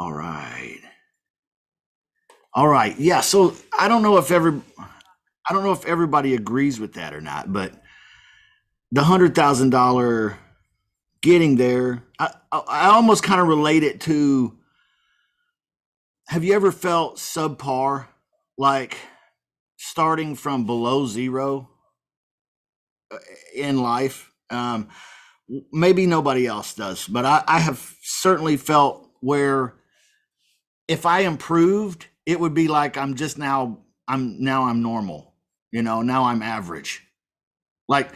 All right. All right. Yeah. So I don't know if everybody agrees with that or not, but the $100,000 getting there, I almost kind of relate it to, have you ever felt subpar, like starting from below zero in life? Maybe nobody else does, but I have certainly felt where if I improved, it would be like I'm normal, now I'm average. Like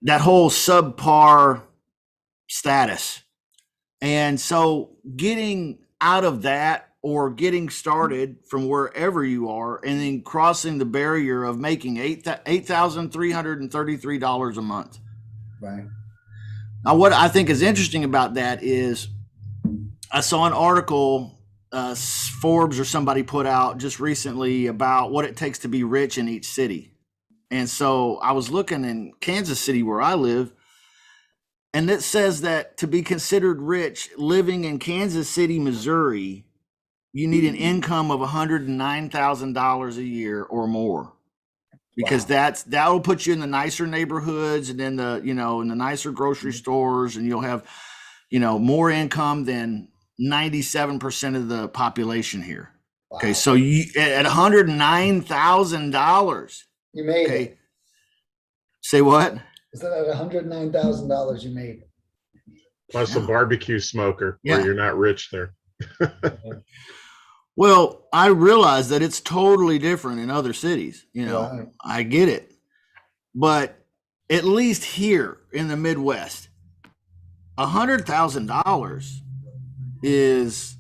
that whole subpar status. And so getting out of that or getting started from wherever you are and then crossing the barrier of making $8,333 a month. Right. Now, what I think is interesting about that is I saw an article Forbes or somebody put out just recently about what it takes to be rich in each city. And so I was looking in Kansas City where I live, and it says that to be considered rich living in Kansas City, Missouri, you need an income of $109,000 a year or more. Because that will put you in the nicer neighborhoods and in the, in the nicer grocery stores, and you'll have, more income than 97% of the population here. Wow. Okay. So you at $109,000. You made Okay. it. Say what? Is that at $109,000 you made it? Plus a barbecue smoker Yeah. where you're not rich there. Well, I realize that it's totally different in other cities. Right. I get it. But at least here in the Midwest, $100,000 is,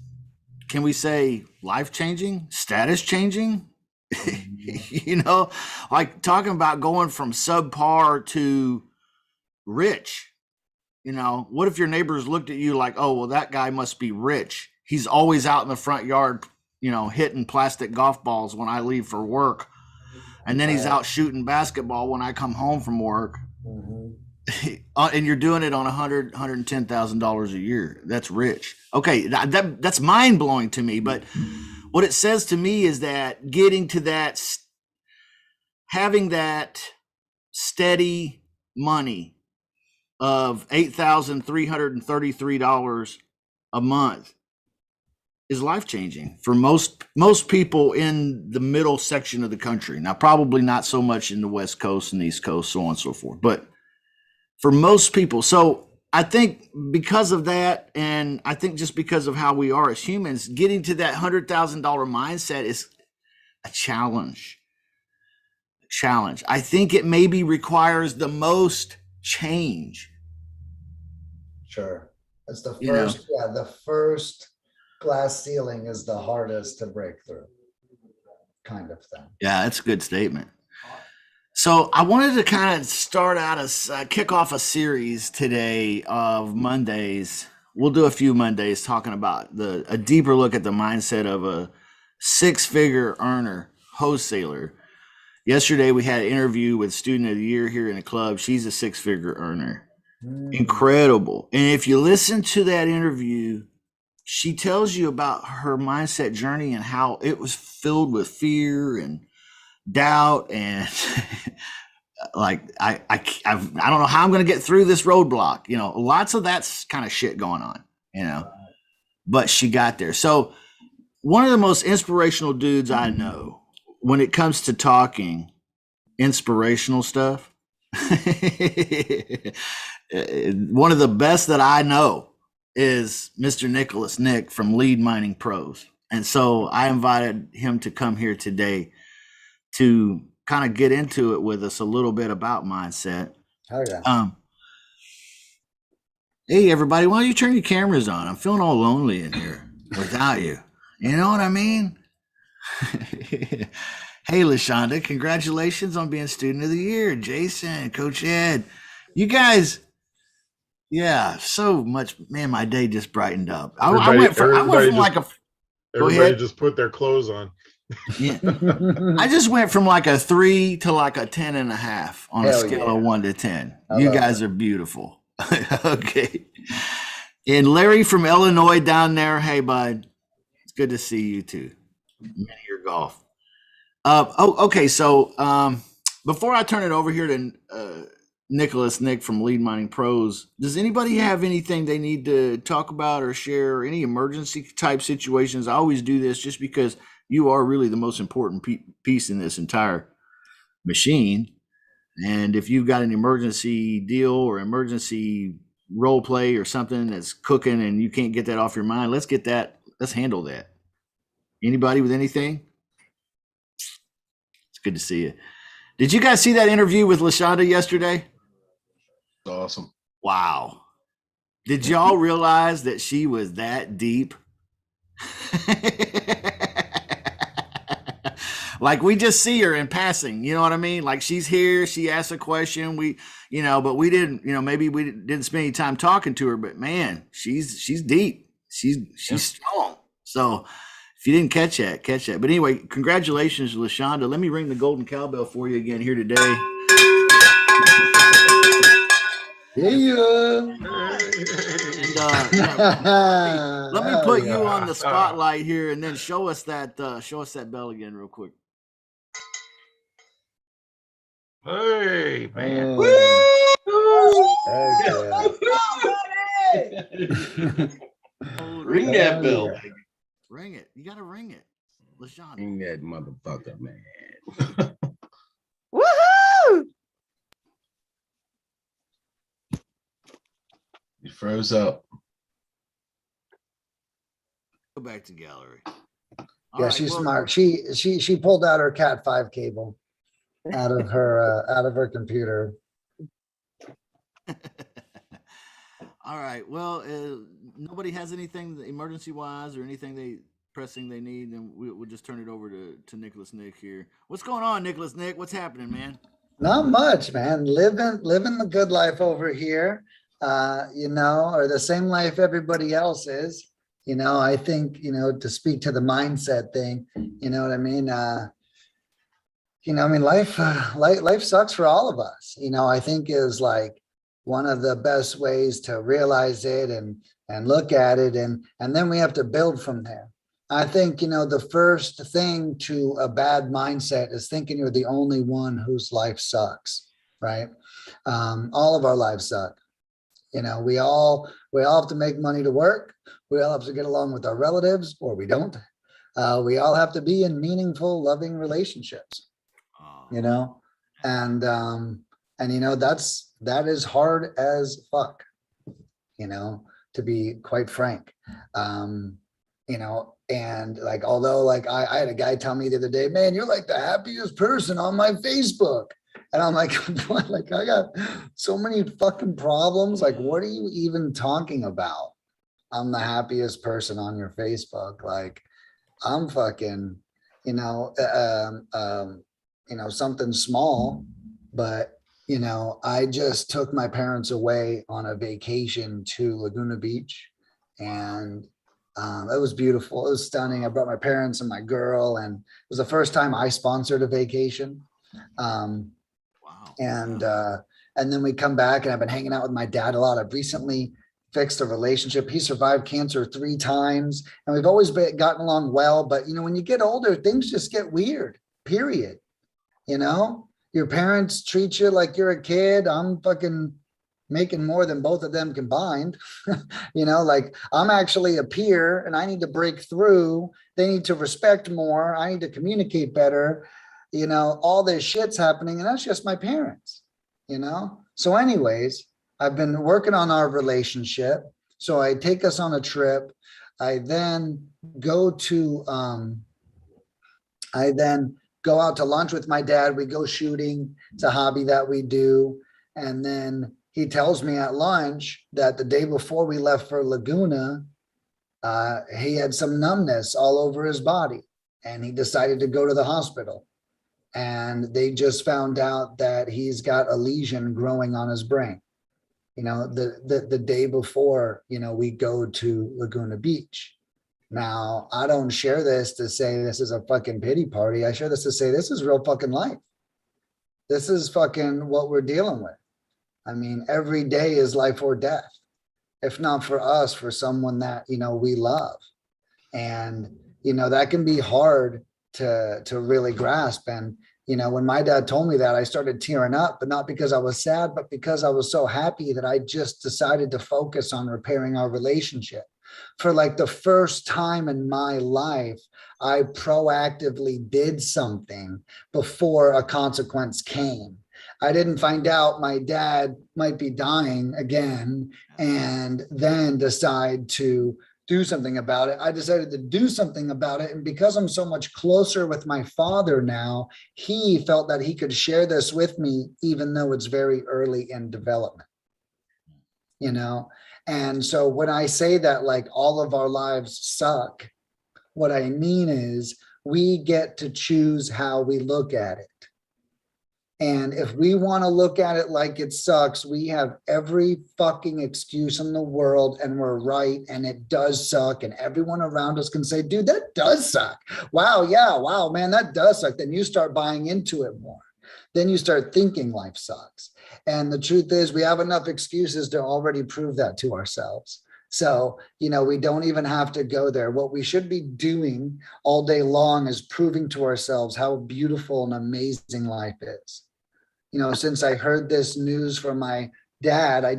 can we say, life-changing, status-changing? Like talking about going from subpar to rich. What if your neighbors looked at you like, oh, well, that guy must be rich. He's always out in the front yard, hitting plastic golf balls when I leave for work. And then he's out shooting basketball when I come home from work. Mm-hmm. And you're doing it on $110,000 a year. That's rich. Okay. That's mind blowing to me. But what it says to me is that getting to that, having that steady money of $8,333 a month is life-changing for most people in the middle section of the country. Now, probably not so much in the West Coast and East Coast, so on and so forth, but for most people. So I think because of that, and I think just because of how we are as humans, getting to that $100,000 mindset is a challenge. I think it maybe requires the most change. Sure. That's the first, the first glass ceiling is the hardest to break through, kind of thing. Yeah, that's a good statement. So I wanted to kind of start out kick off a series today of Mondays. We'll do a few Mondays talking about a deeper look at the mindset of a six-figure earner, wholesaler. Yesterday we had an interview with Student of the Year here in the club. She's a six-figure earner. Incredible. And if you listen to that interview, she tells you about her mindset journey and how it was filled with fear and doubt and like I don't know how I'm going to get through this roadblock. Lots of that's kind of shit going on. But she got there. So one of the most inspirational dudes I know when it comes to talking inspirational stuff, one of the best that I know is Mr. Nicholas Nick from Lead Mining Pros. And so I invited him to come here today to kind of get into it with us a little bit about mindset. Oh, yeah. Hey, everybody, why don't you turn your cameras on? I'm feeling all lonely in here without you. You know what I mean? Hey, LaShonda, congratulations on being Student of the Year. Jason, Coach Ed, you guys, yeah, so much. Man, my day just brightened up. I went from like a. Everybody just put their clothes on. Yeah. I just went from like a 3 to like a 10.5 on a scale of 1 to 10. You guys are beautiful. Okay. And Larry from Illinois down there. Hey, bud. good to see you too. Many your golf. Okay. So before I turn it over here to Nick from Lead Mining Pros, does anybody have anything they need to talk about or share? Any emergency type situations? I always do this just because you are really the most important piece in this entire machine. And if you've got an emergency deal or emergency role play or something that's cooking and you can't get that off your mind, let's handle that. Anybody with anything? It's good to see you. Did you guys see that interview with LaShonda yesterday? Awesome. Wow. Did y'all realize that she was that deep? Like we just see her in passing, you know what I mean? Like she's here, she asks a question, but we didn't, maybe we didn't spend any time talking to her, but man, she's deep. She's strong. So if you didn't catch that. But anyway, congratulations, LaShonda. Let me ring the golden cowbell for you again here today. Yeah. And let me put you on the spotlight here, and then show us that bell again real quick. Hey, man. Ring that bell. Ring it. You got to ring it. LaShonda. Ring that motherfucker, man. Woohoo! You froze up. Go back to gallery. Yeah, she's smart. She pulled out her Cat 5 cable out of her computer. All right. Well, nobody has anything emergency wise or anything pressing they need, then we'll just turn it over to Nicholas Nick here. What's going on, Nicholas Nick? What's happening, man? Not much, man. Living the good life over here. Or the same life everybody else is. I think, to speak to the mindset thing, you know what I mean? Life sucks for all of us, I think is like one of the best ways to realize it and look at it. And then we have to build from there. I think, the first thing to a bad mindset is thinking you're the only one whose life sucks, right? All of our lives suck. We all have to make money to work. We all have to get along with our relatives, or we don't. We all have to be in meaningful, loving relationships, and that is hard as fuck, to be quite frank. And like, although like I had a guy tell me the other day, man, you're like the happiest person on my Facebook. And I'm like, what? Like, I got so many fucking problems. Like, what are you even talking about? I'm the happiest person on your Facebook. Like, I'm fucking, something small, but, I just took my parents away on a vacation to Laguna Beach, and it was beautiful. It was stunning. I brought my parents and my girl, and it was the first time I sponsored a vacation. And then we come back, and I've been hanging out with my dad a lot. I've recently fixed a relationship. He survived cancer 3 times, and we've always gotten along well. But, when you get older, things just get weird, period. Your parents treat you like you're a kid. I'm fucking making more than both of them combined. Like I'm actually a peer and I need to break through. They need to respect more. I need to communicate better. All this shit's happening, and that's just my parents, So anyways, I've been working on our relationship. So I take us on a trip. I then go out to lunch with my dad. We go shooting. It's a hobby that we do. And then he tells me at lunch that the day before we left for Laguna, he had some numbness all over his body, and he decided to go to the hospital. And they just found out that he's got a lesion growing on his brain. The day before, we go to Laguna Beach. Now, I don't share this to say this is a fucking pity party. I share this to say this is real fucking life. This is fucking what we're dealing with. I mean, every day is life or death, if not for us, for someone that, we love. And, that can be hard to really grasp. And, when my dad told me that, I started tearing up, but not because I was sad, but because I was so happy that I just decided to focus on repairing our relationship. For like the first time in my life, I proactively did something before a consequence came. I didn't find out my dad might be dying again and then decide to do something about it. I decided to do something about it. And because I'm so much closer with my father now, he felt that he could share this with me, even though it's very early in development, And so when I say that, like, all of our lives suck, what I mean is we get to choose how we look at it. And if we want to look at it like it sucks, we have every fucking excuse in the world, and we're right, and it does suck. And everyone around us can say, dude, that does suck. Wow, yeah, wow, man, that does suck. Then you start buying into it more. Then you start thinking life sucks. And the truth is, we have enough excuses to already prove that to ourselves. So, we don't even have to go there. What we should be doing all day long is proving to ourselves how beautiful and amazing life is. Since I heard this news from my dad, I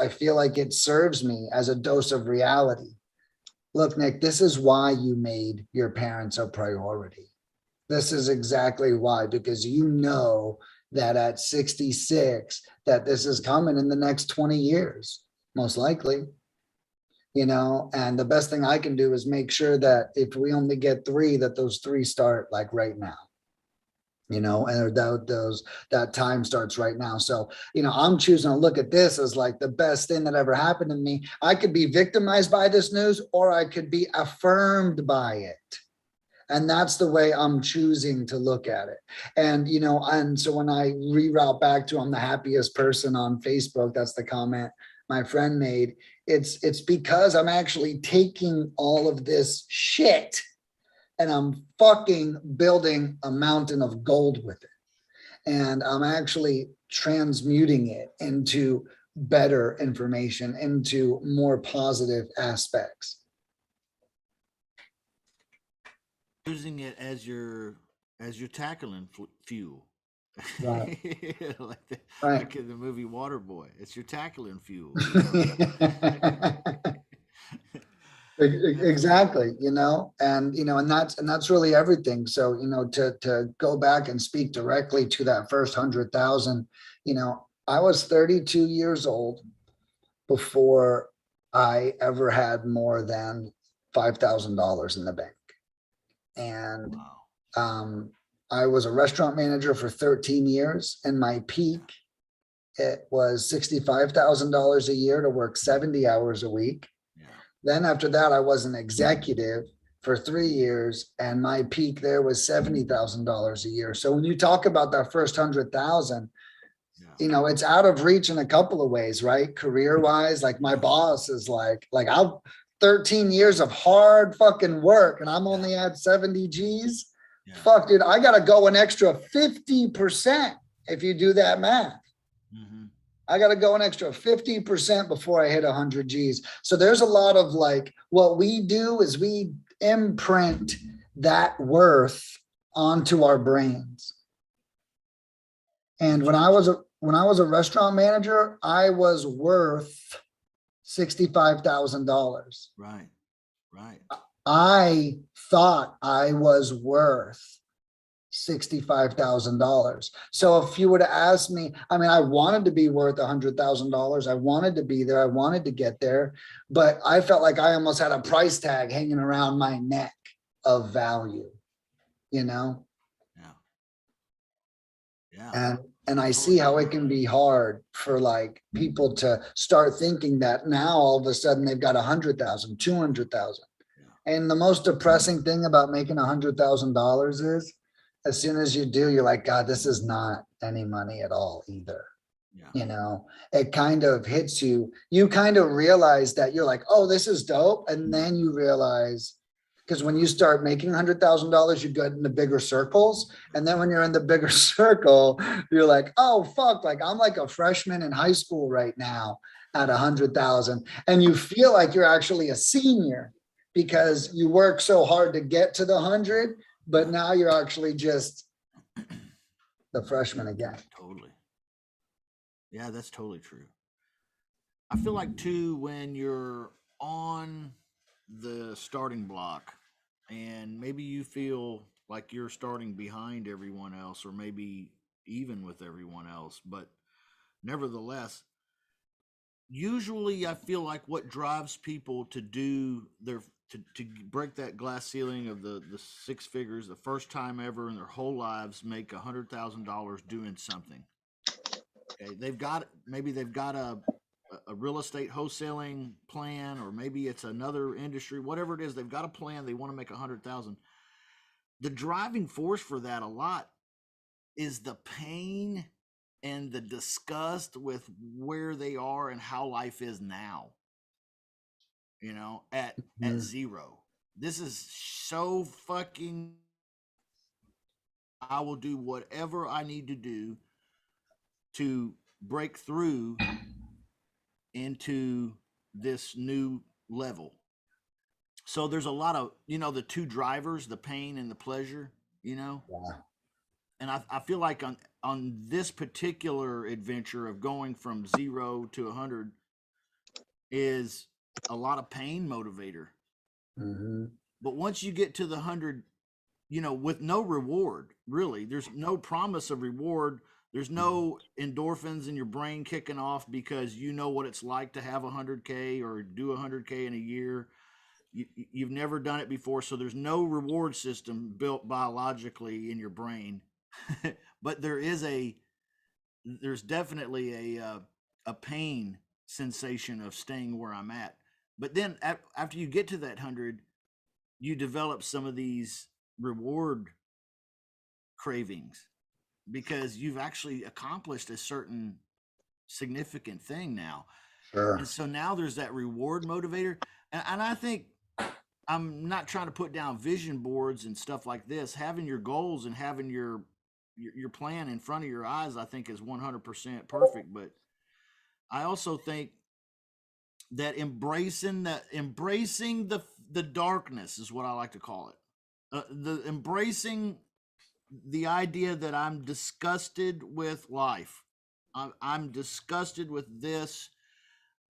feel like it serves me as a dose of reality. Look, Nick, this is why you made your parents a priority. This is exactly why, because that at 66, that this is coming in the next 20 years, most likely, and the best thing I can do is make sure that if we only get 3, that those 3 start like right now. And that time starts right now. So, I'm choosing to look at this as like the best thing that ever happened to me. I could be victimized by this news, or I could be affirmed by it. And that's the way I'm choosing to look at it. And, and so when I reroute back to I'm the happiest person on Facebook, that's the comment my friend made. It's because I'm actually taking all of this shit and I'm fucking building a mountain of gold with it. And I'm actually transmuting it into better information, into more positive aspects. Using it as your tackling fuel. Right. Like in the movie Waterboy. It's your tackling fuel. Exactly, and that's really everything. So, to go back and speak directly to that first 100,000, I was 32 years old before I ever had more than $5,000 in the bank. And I was a restaurant manager for 13 years, and my peak, it was $65,000 a year to work 70 hours a week. Then after that, I was an executive for 3 years, and my peak there was $70,000 a year. So when you talk about that first 100,000, it's out of reach in a couple of ways, right? Career-wise, like my boss is like I've 13 years of hard fucking work, and I'm only at 70 G's. Yeah. Fuck, dude, I got to go an extra 50% if you do that math. Mm-hmm. I got to go an extra 50% before I hit 100 G's. So there's a lot of what we do is we imprint that worth onto our brains. And when I was a restaurant manager, I was worth $65,000. Right. I thought I was worth $65,000. So if you were to ask me, I wanted to be worth $100,000. I wanted to be there. I wanted to get there, but I felt like I almost had a price tag hanging around my neck of value, Yeah. And I see how it can be hard for people to start thinking that now all of a sudden they've got 100,000, 200,000. And the most depressing thing about making $100,000 is, as soon as you do, you're like, God, this is not any money at all either. Yeah. It kind of hits you. You kind of realize that you're like, oh, this is dope. And then you realize, because when you start making $100,000, you get into bigger circles. And then when you're in the bigger circle, you're like, oh, fuck, I'm like a freshman in high school right now at 100,000. And you feel like you're actually a senior. because you work so hard to get to the 100, but now you're actually just the freshman again. Totally. Yeah, that's totally true. I feel like too, when you're on the starting block and maybe you feel like you're starting behind everyone else or maybe even with everyone else, but nevertheless, usually I feel like what drives people to do their to break that glass ceiling of the six figures the first time ever in their whole lives, make $100,000 doing something. Okay, maybe they've got a real estate wholesaling plan, or maybe it's another industry, whatever it is. They've got a plan. They want to make 100,000. The driving force for that a lot is the pain and the disgust with where they are and how life is now. You know, at zero. This is so fucking. I will do whatever I need to do to break through into this new level. So there's a lot of, the two drivers, the pain and the pleasure, Yeah. and I feel like on this particular adventure of going from 0 to 100 is a lot of pain motivator. But once you get to the 100, with no reward, really, there's no promise of reward. There's no endorphins in your brain kicking off because you know what it's like to have 100K or do 100K in a year. You've never done it before, so there's no reward system built biologically in your brain. But there's definitely a pain sensation of staying where I'm at. But then after you get to that 100, you develop some of these reward cravings because you've actually accomplished a certain significant thing now. Sure. And so now there's that reward motivator. And I think, I'm not trying to put down vision boards and stuff like this. Having your goals and having your plan in front of your eyes, I think, is 100% perfect. But I also think that embracing the darkness is what I like to call it. The embracing the idea that I'm disgusted with life. I'm disgusted with this.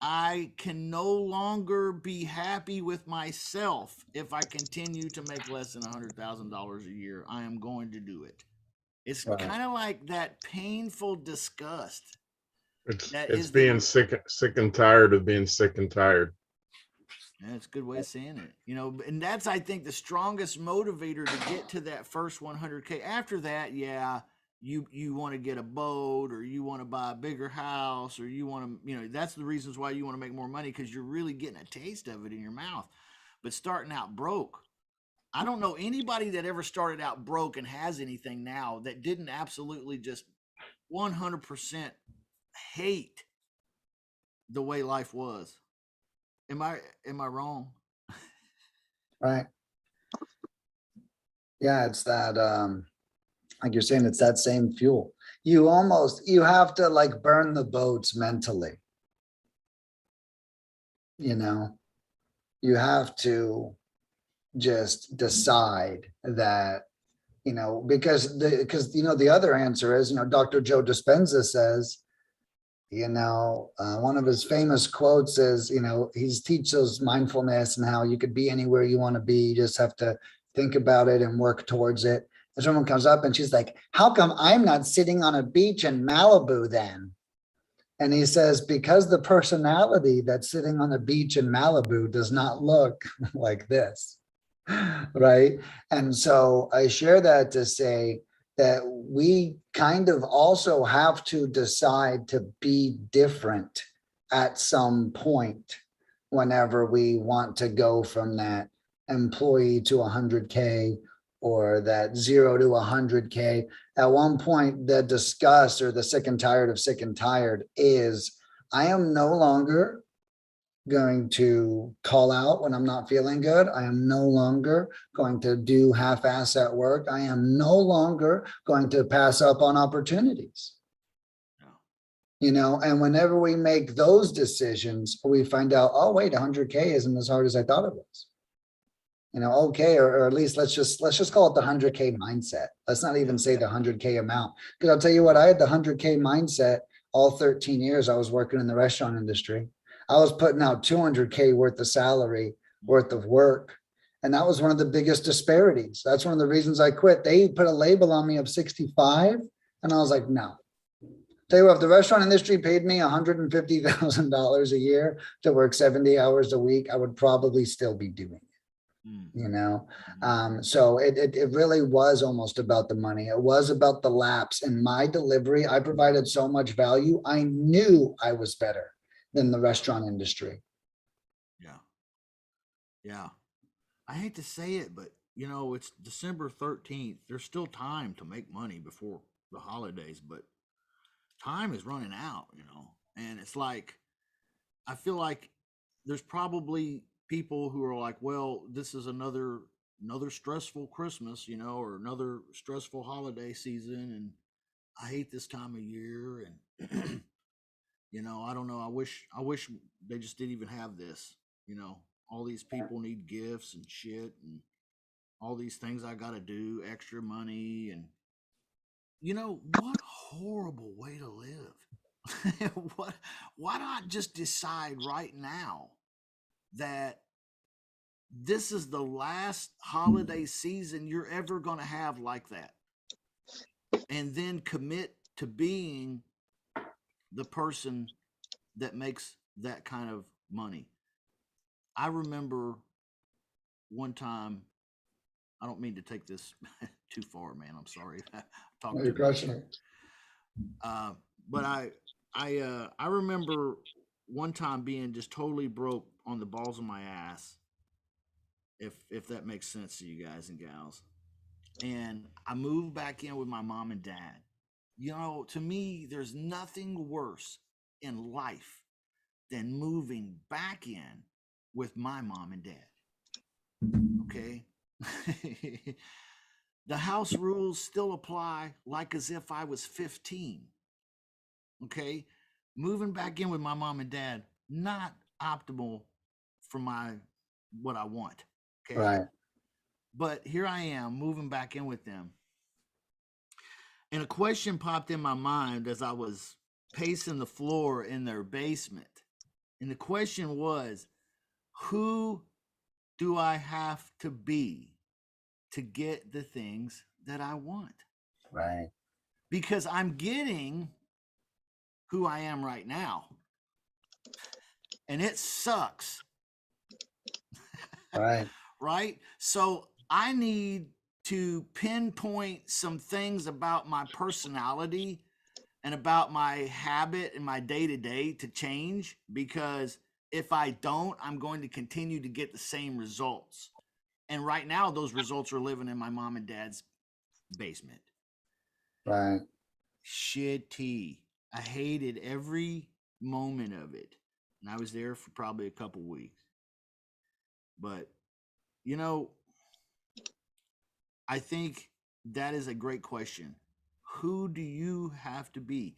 I can no longer be happy with myself if I continue to make less than $100,000 a year. I am going to do it. It's kind of like that painful disgust. It's being sick and tired of being sick and tired. Yeah, it's a good way of saying it. And that's, I think, the strongest motivator to get to that first 100K. After that, yeah, you want to get a boat, or you want to buy a bigger house, or you want to, that's the reasons why you want to make more money, because you're really getting a taste of it in your mouth. But starting out broke, I don't know anybody that ever started out broke and has anything now that didn't absolutely just 100% hate the way life was. Am I wrong? Right. Yeah, it's that like you're saying, it's that same fuel. You have to like burn the boats mentally. You have to just decide that, because the other answer is, Dr. Joe Dispenza says, one of his famous quotes is, he teaches mindfulness and how you could be anywhere you want to be. You just have to think about it and work towards it. And someone comes up and she's like, how come I'm not sitting on a beach in Malibu then? And he says, because the personality that's sitting on the beach in Malibu does not look like this. Right. And so I share that to say that we kind of also have to decide to be different at some point whenever we want to go from that employee to 100K or that 0 to 100K. At one point, the disgust or the sick and tired of sick and tired is, I am no longer going to call out when I'm not feeling good. I am no longer going to do half-ass at work. I am no longer going to pass up on opportunities. And whenever we make those decisions, we find out, oh, wait, 100K isn't as hard as I thought it was. okay, or at least let's just call it the 100K mindset. Let's not even say the 100K amount. Because I'll tell you what, I had the 100K mindset all 13 years I was working in the restaurant industry. I was putting out 200K worth of salary, worth of work. And that was one of the biggest disparities. That's one of the reasons I quit. They put a label on me of 65. And I was like, no. Tell you what, if the restaurant industry paid me $150,000 a year to work 70 hours a week, I would probably still be doing it. So it really was almost about the money. It was about the laps. In my delivery, I provided so much value. I knew I was better than the restaurant industry. Yeah. I hate to say it, but it's December 13th. There's still time to make money before the holidays, but time is running out, and it's like, I feel like there's probably people who are like, well, this is another stressful Christmas, or another stressful holiday season. And I hate this time of year. And, I don't know. I wish they just didn't even have this, all these people need gifts and shit and all these things I got to do, extra money. And, what horrible way to live. Why not just decide right now that this is the last holiday season you're ever going to have like that, and then commit to being the person that makes that kind of money. I remember one time, I don't mean to take this too far, man. I'm sorry. You're crushing it. But I remember one time being just totally broke on the balls of my ass, if that makes sense to you guys and gals. And I moved back in with my mom and dad. To me, there's nothing worse in life than moving back in with my mom and dad. Okay? The house rules still apply like as if I was 15. Okay? Moving back in with my mom and dad, not optimal for what I want. Okay. Right. But here I am moving back in with them. And a question popped in my mind as I was pacing the floor in their basement. And the question was, who do I have to be to get the things that I want? Right. Because I'm getting who I am right now. And it sucks. Right. Right? So I need to pinpoint some things about my personality and about my habit and my day-to-day to change, because if I don't, I'm going to continue to get the same results. And right now, those results are living in my mom and dad's basement. Right. Shitty. I hated every moment of it. And I was there for probably a couple weeks. But, I think that is a great question. Who do you have to be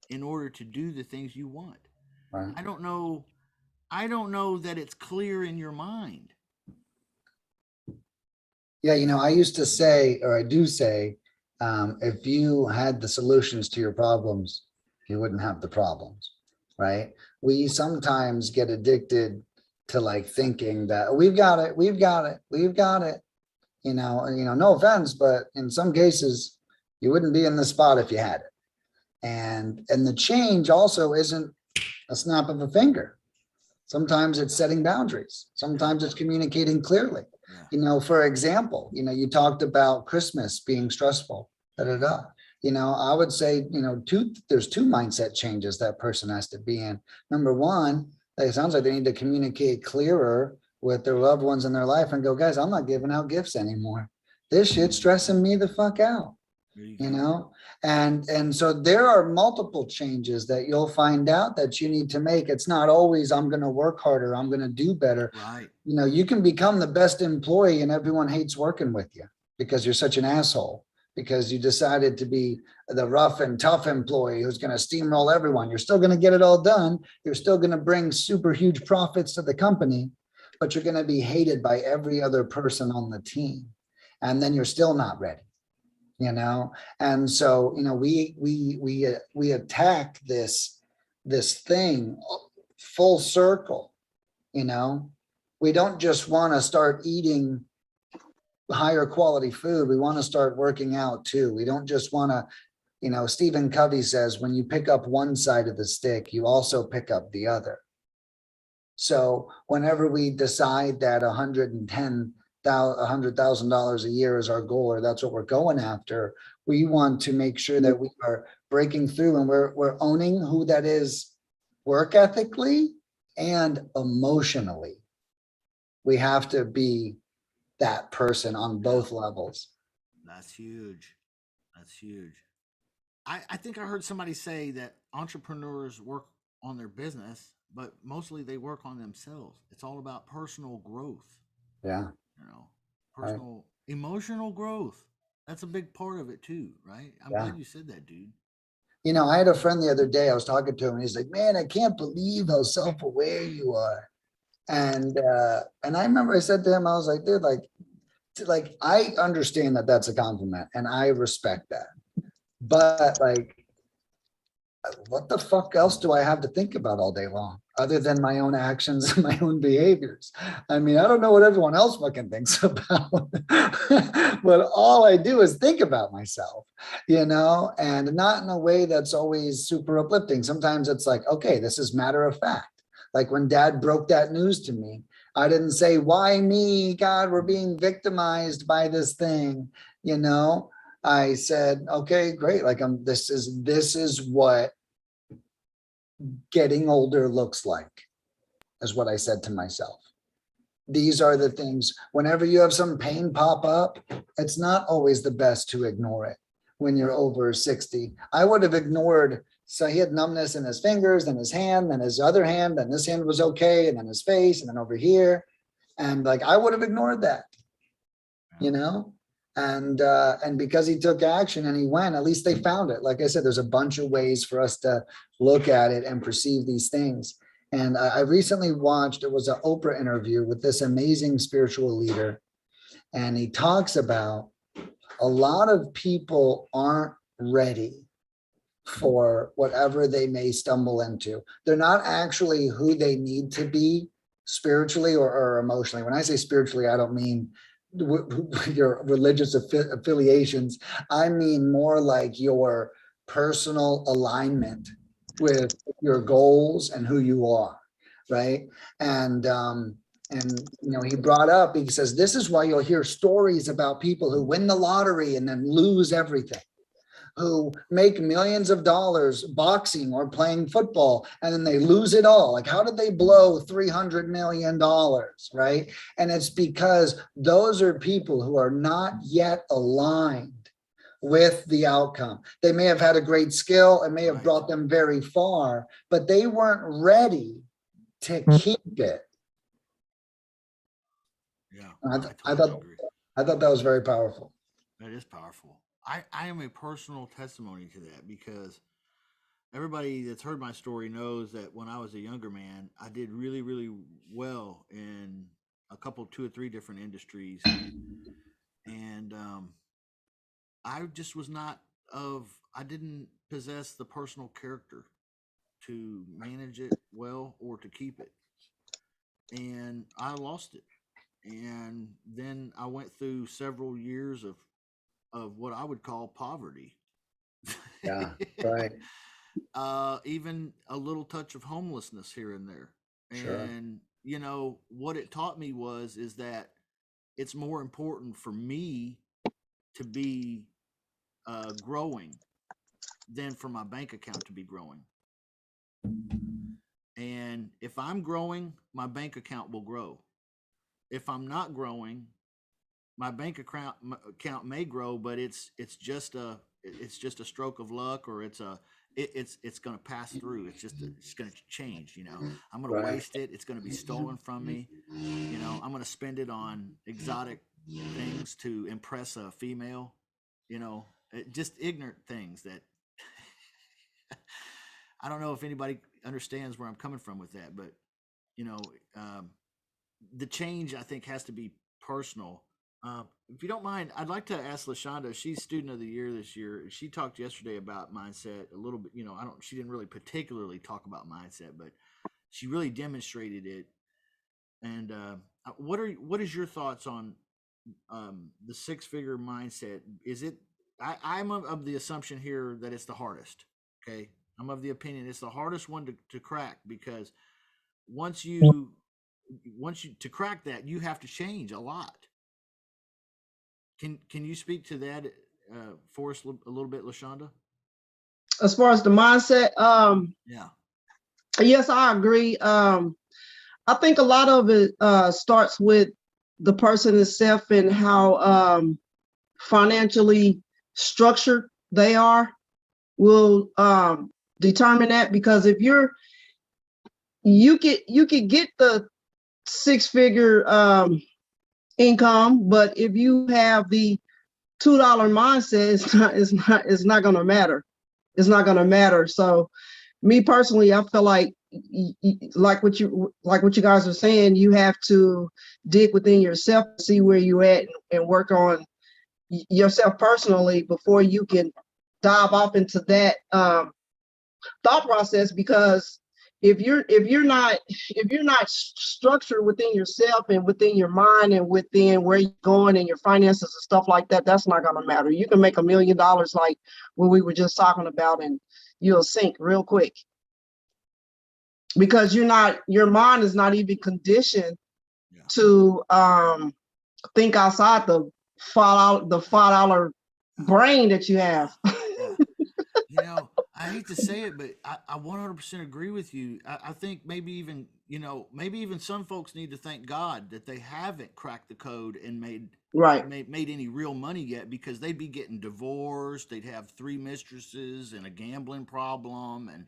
in order to do the things you want? Right. I don't know that it's clear in your mind. Yeah, I used to say, or I do say, if you had the solutions to your problems, you wouldn't have the problems, right? We sometimes get addicted to like thinking that we've got it. No offense, but in some cases, you wouldn't be in the spot if you had it. And the change also isn't a snap of a finger. Sometimes it's setting boundaries. Sometimes it's communicating clearly. Yeah. For example, you talked about Christmas being stressful. I would say, there's two mindset changes that person has to be in. Number one, it sounds like they need to communicate clearer with their loved ones in their life and go, guys, I'm not giving out gifts anymore. This shit's stressing me the fuck out. And so there are multiple changes that you'll find out that you need to make. It's not always I'm going to work harder, I'm going to do better. Right. You can become the best employee and everyone hates working with you because you're such an asshole, because you decided to be the rough and tough employee who's going to steamroll everyone. You're still going to get it all done. You're still going to bring super huge profits to the company. but you're going to be hated by every other person on the team. And then you're still not ready, you know? And so, you know, we attack this thing full circle, you know? We don't just want to start eating higher quality food. We want to start working out too. We don't just want to, you know, Stephen Covey says, when you pick up one side of the stick, you also pick up the other. So whenever we decide that $100,000 a year is our goal, or that's what we're going after, we want to make sure that we are breaking through and we're owning who that is work ethically and emotionally. We have to be that person on both levels. That's huge. That's huge. I think I heard somebody say that entrepreneurs work on their business, but mostly they work on themselves. It's all about personal growth. Yeah. You know, personal, emotional growth. That's a big part of it too, right? I'm Yeah. glad you said that, dude. You know, I had a friend the other day, I was talking to him and he's like, man, I can't believe how self-aware you are. And I remember I said to him, I was like, dude, like I understand that that's a compliment and I respect that. But like, what the fuck else do I have to think about all day long other than my own actions and my own behaviors? I mean, I don't know what everyone else fucking thinks about, but all I do is think about myself, you know, and not in a way that's always super uplifting. Sometimes it's like, okay, this is matter of fact. Like when dad broke that news to me, I didn't say, why me? God, we're being victimized by this thing, you know? I said, okay, great. Like this is what getting older looks like, is what I said to myself. These are the things, whenever you have some pain pop up, it's not always the best to ignore it when you're over 60. I would have ignored, so he had numbness in his fingers, then his hand, then his other hand, then this hand was okay, and then his face, and then over here. And like, I would have ignored that, you know? And because he took action and he went, at least they found it. Like I said, there's a bunch of ways for us to look at it and perceive these things. And I recently watched, it was an Oprah interview with this amazing spiritual leader. And he talks about a lot of people aren't ready for whatever they may stumble into. They're not actually who they need to be spiritually or emotionally. When I say spiritually, I don't mean your religious affiliations. I mean more like your personal alignment with your goals and who you are, right? And you know, he brought up, he says, this is why you'll hear stories about people who win the lottery and then lose everything, who make millions of dollars boxing or playing football, and then they lose it all. Like, how did they blow $300 million, right? And it's because those are people who are not yet aligned with the outcome. They may have had a great skill and may have brought them very far, but they weren't ready to keep it. Yeah, I thought that was very powerful. That is powerful. I am a personal testimony to that, because everybody that's heard my story knows that when I was a younger man, I did really, really well in a couple, 2 or 3 different industries. And I just was not I didn't possess the personal character to manage it well or to keep it. And I lost it. And then I went through several years of what I would call poverty. Yeah, right. Even a little touch of homelessness here and there. Sure. And you know what it taught me is that it's more important for me to be growing than for my bank account to be growing. And if I'm growing, my bank account will grow. If I'm not growing, my bank account may grow, but it's just a stroke of luck, or it's going to pass through. It's going to change. You know, I'm going to waste it. It's going to be stolen from me. You know, I'm going to spend it on exotic things to impress a female. You know, just ignorant things that I don't know if anybody understands where I'm coming from with that, but you know, the change, I think, has to be personal. If you don't mind, I'd like to ask LaShonda. She's student of the year this year. She talked yesterday about mindset a little bit. She didn't really particularly talk about mindset, but she really demonstrated it. And what is your thoughts on the six-figure mindset? Is it? I'm of the assumption here that it's the hardest. Okay, I'm of the opinion it's the hardest one to crack, because once you to crack that, you have to change a lot. Can you speak to that for us a little bit, LaShonda? As far as the mindset, Yeah. Yes, I agree. I think a lot of it starts with the person itself and how financially structured they are will determine that. Because if you could get the six-figure income, but if you have the $2 mindset, it's not gonna matter. It's not gonna matter. So me personally, I feel like what you guys are saying, you have to dig within yourself, see where you at, and work on yourself personally before you can dive off into that thought process. Because if you're not structured within yourself and within your mind and within where you're going and your finances and stuff like that, that's not gonna matter. You can make $1 million like what we were just talking about, and you'll sink real quick, because your mind is not even conditioned to think outside the $5 brain that you have. I hate to say it, but I 100% agree with you. I think maybe even some folks need to thank God that they haven't cracked the code and made any real money yet, because they'd be getting divorced. They'd have 3 mistresses and a gambling problem, and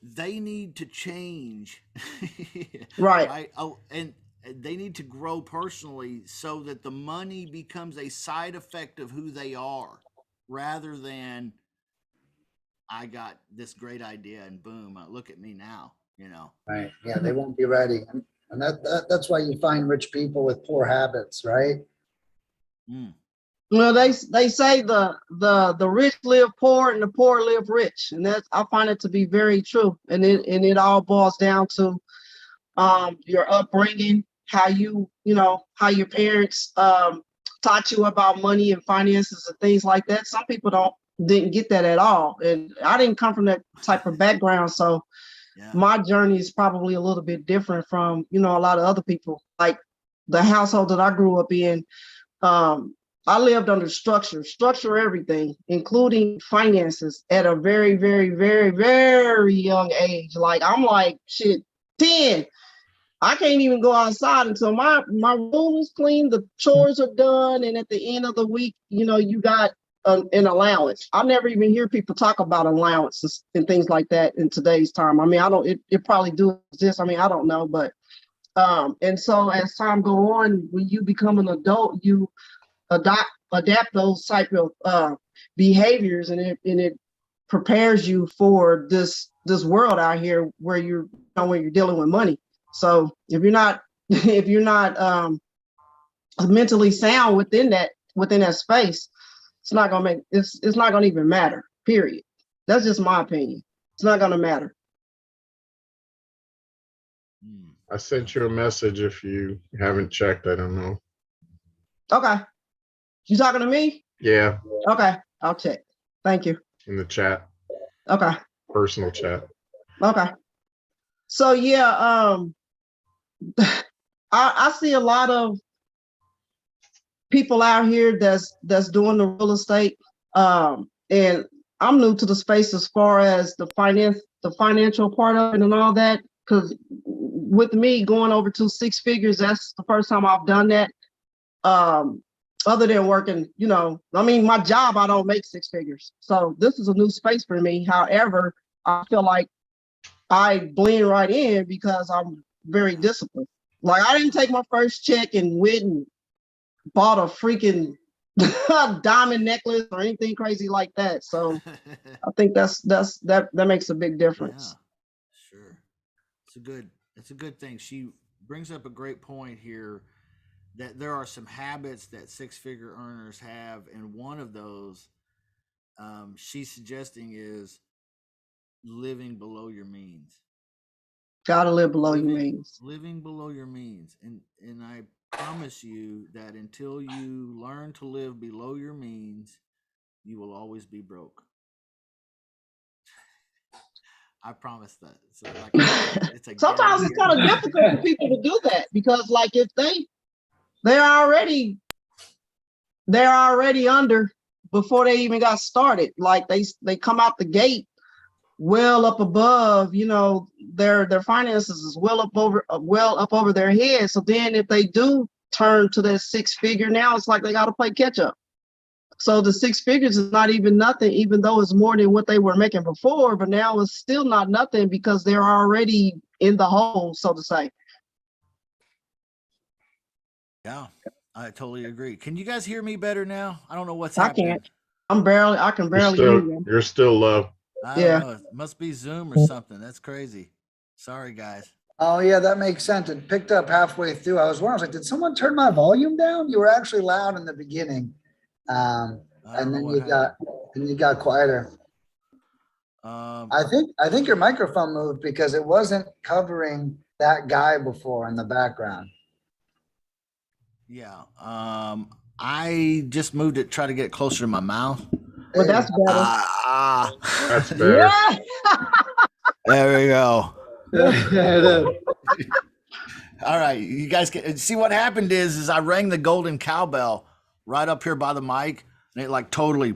they need to change. Right. Oh, and they need to grow personally so that the money becomes a side effect of who they are, rather than I got this great idea and boom, look at me now, Right. Yeah, they won't be ready. And that's why you find rich people with poor habits, right? Mm. Well, they say the rich live poor and the poor live rich, and I find it to be very true. And it all boils down to your upbringing, how how your parents taught you about money and finances and things like that. Some people didn't get that at all, and I didn't come from that type of background, so my journey is probably a little bit different from a lot of other people. Like the household that I grew up in, I lived under structure everything, including finances, at a very, very, very, very young age. Like I'm like 10. I can't even go outside until my room is clean, the chores are done, and at the end of the week, you got an allowance. I never even hear people talk about allowances and things like that in today's time. I mean, it probably do exist. I mean, I don't know, but and so as time go on, when you become an adult, you adapt those type of behaviors, and it prepares you for this world out here where you're dealing with money. So if you're not mentally sound within that space, it's not gonna even matter. Period. That's just my opinion. It's not gonna matter. I sent you a message. If you haven't checked, I don't know. Okay. You talking to me? Yeah. Okay, I'll check. Thank you. In the chat. Okay. Personal chat. Okay. So yeah, I see a lot of people out here that's doing the real estate, and I'm new to the space as far as the financial part of it and all that, because with me going over to 6 figures, that's the first time I've done that. Other than working, my job, I don't make 6 figures. So this is a new space for me. However, I feel like I blend right in because I'm very disciplined. Like I didn't take my first check and went and bought a freaking diamond necklace or anything crazy like that. So I think that makes a big difference. Yeah, sure. It's a good thing. She brings up a great point here that there are some habits that six-figure earners have, and one of those she's suggesting is living below your means. Gotta live below your means. Living below your means, and I promise you that until you learn to live below your means, you will always be broke. I promise that. So it's a Sometimes it's kind of difficult for people to do that because, like, if they're already under before they even got started. Like they come out the gate well up above, you know, their finances is well up over their head. So then if they do turn to that six figure, now it's like they got to play catch up. So the six figures is not even nothing, even though it's more than what they were making before, but now it's still not nothing because they're already in the hole, so to say. Yeah, I totally agree. Can you guys hear me better now? I don't know what's happening. I can't. I can barely hear you. You're still low. I don't know. It must be Zoom or something. That's crazy. Sorry, guys. Oh yeah, that makes sense. It picked up halfway through. I was wondering, I was like, did someone turn my volume down? You were actually loud in the beginning. And then you got quieter. I think your microphone moved because it wasn't covering that guy before in the background. Yeah. I just moved it, try to get it closer to my mouth. Well, that's better. That's better. Yeah. There we go. Yeah. All right, you guys can see what happened is I rang the golden cowbell right up here by the mic, and it like totally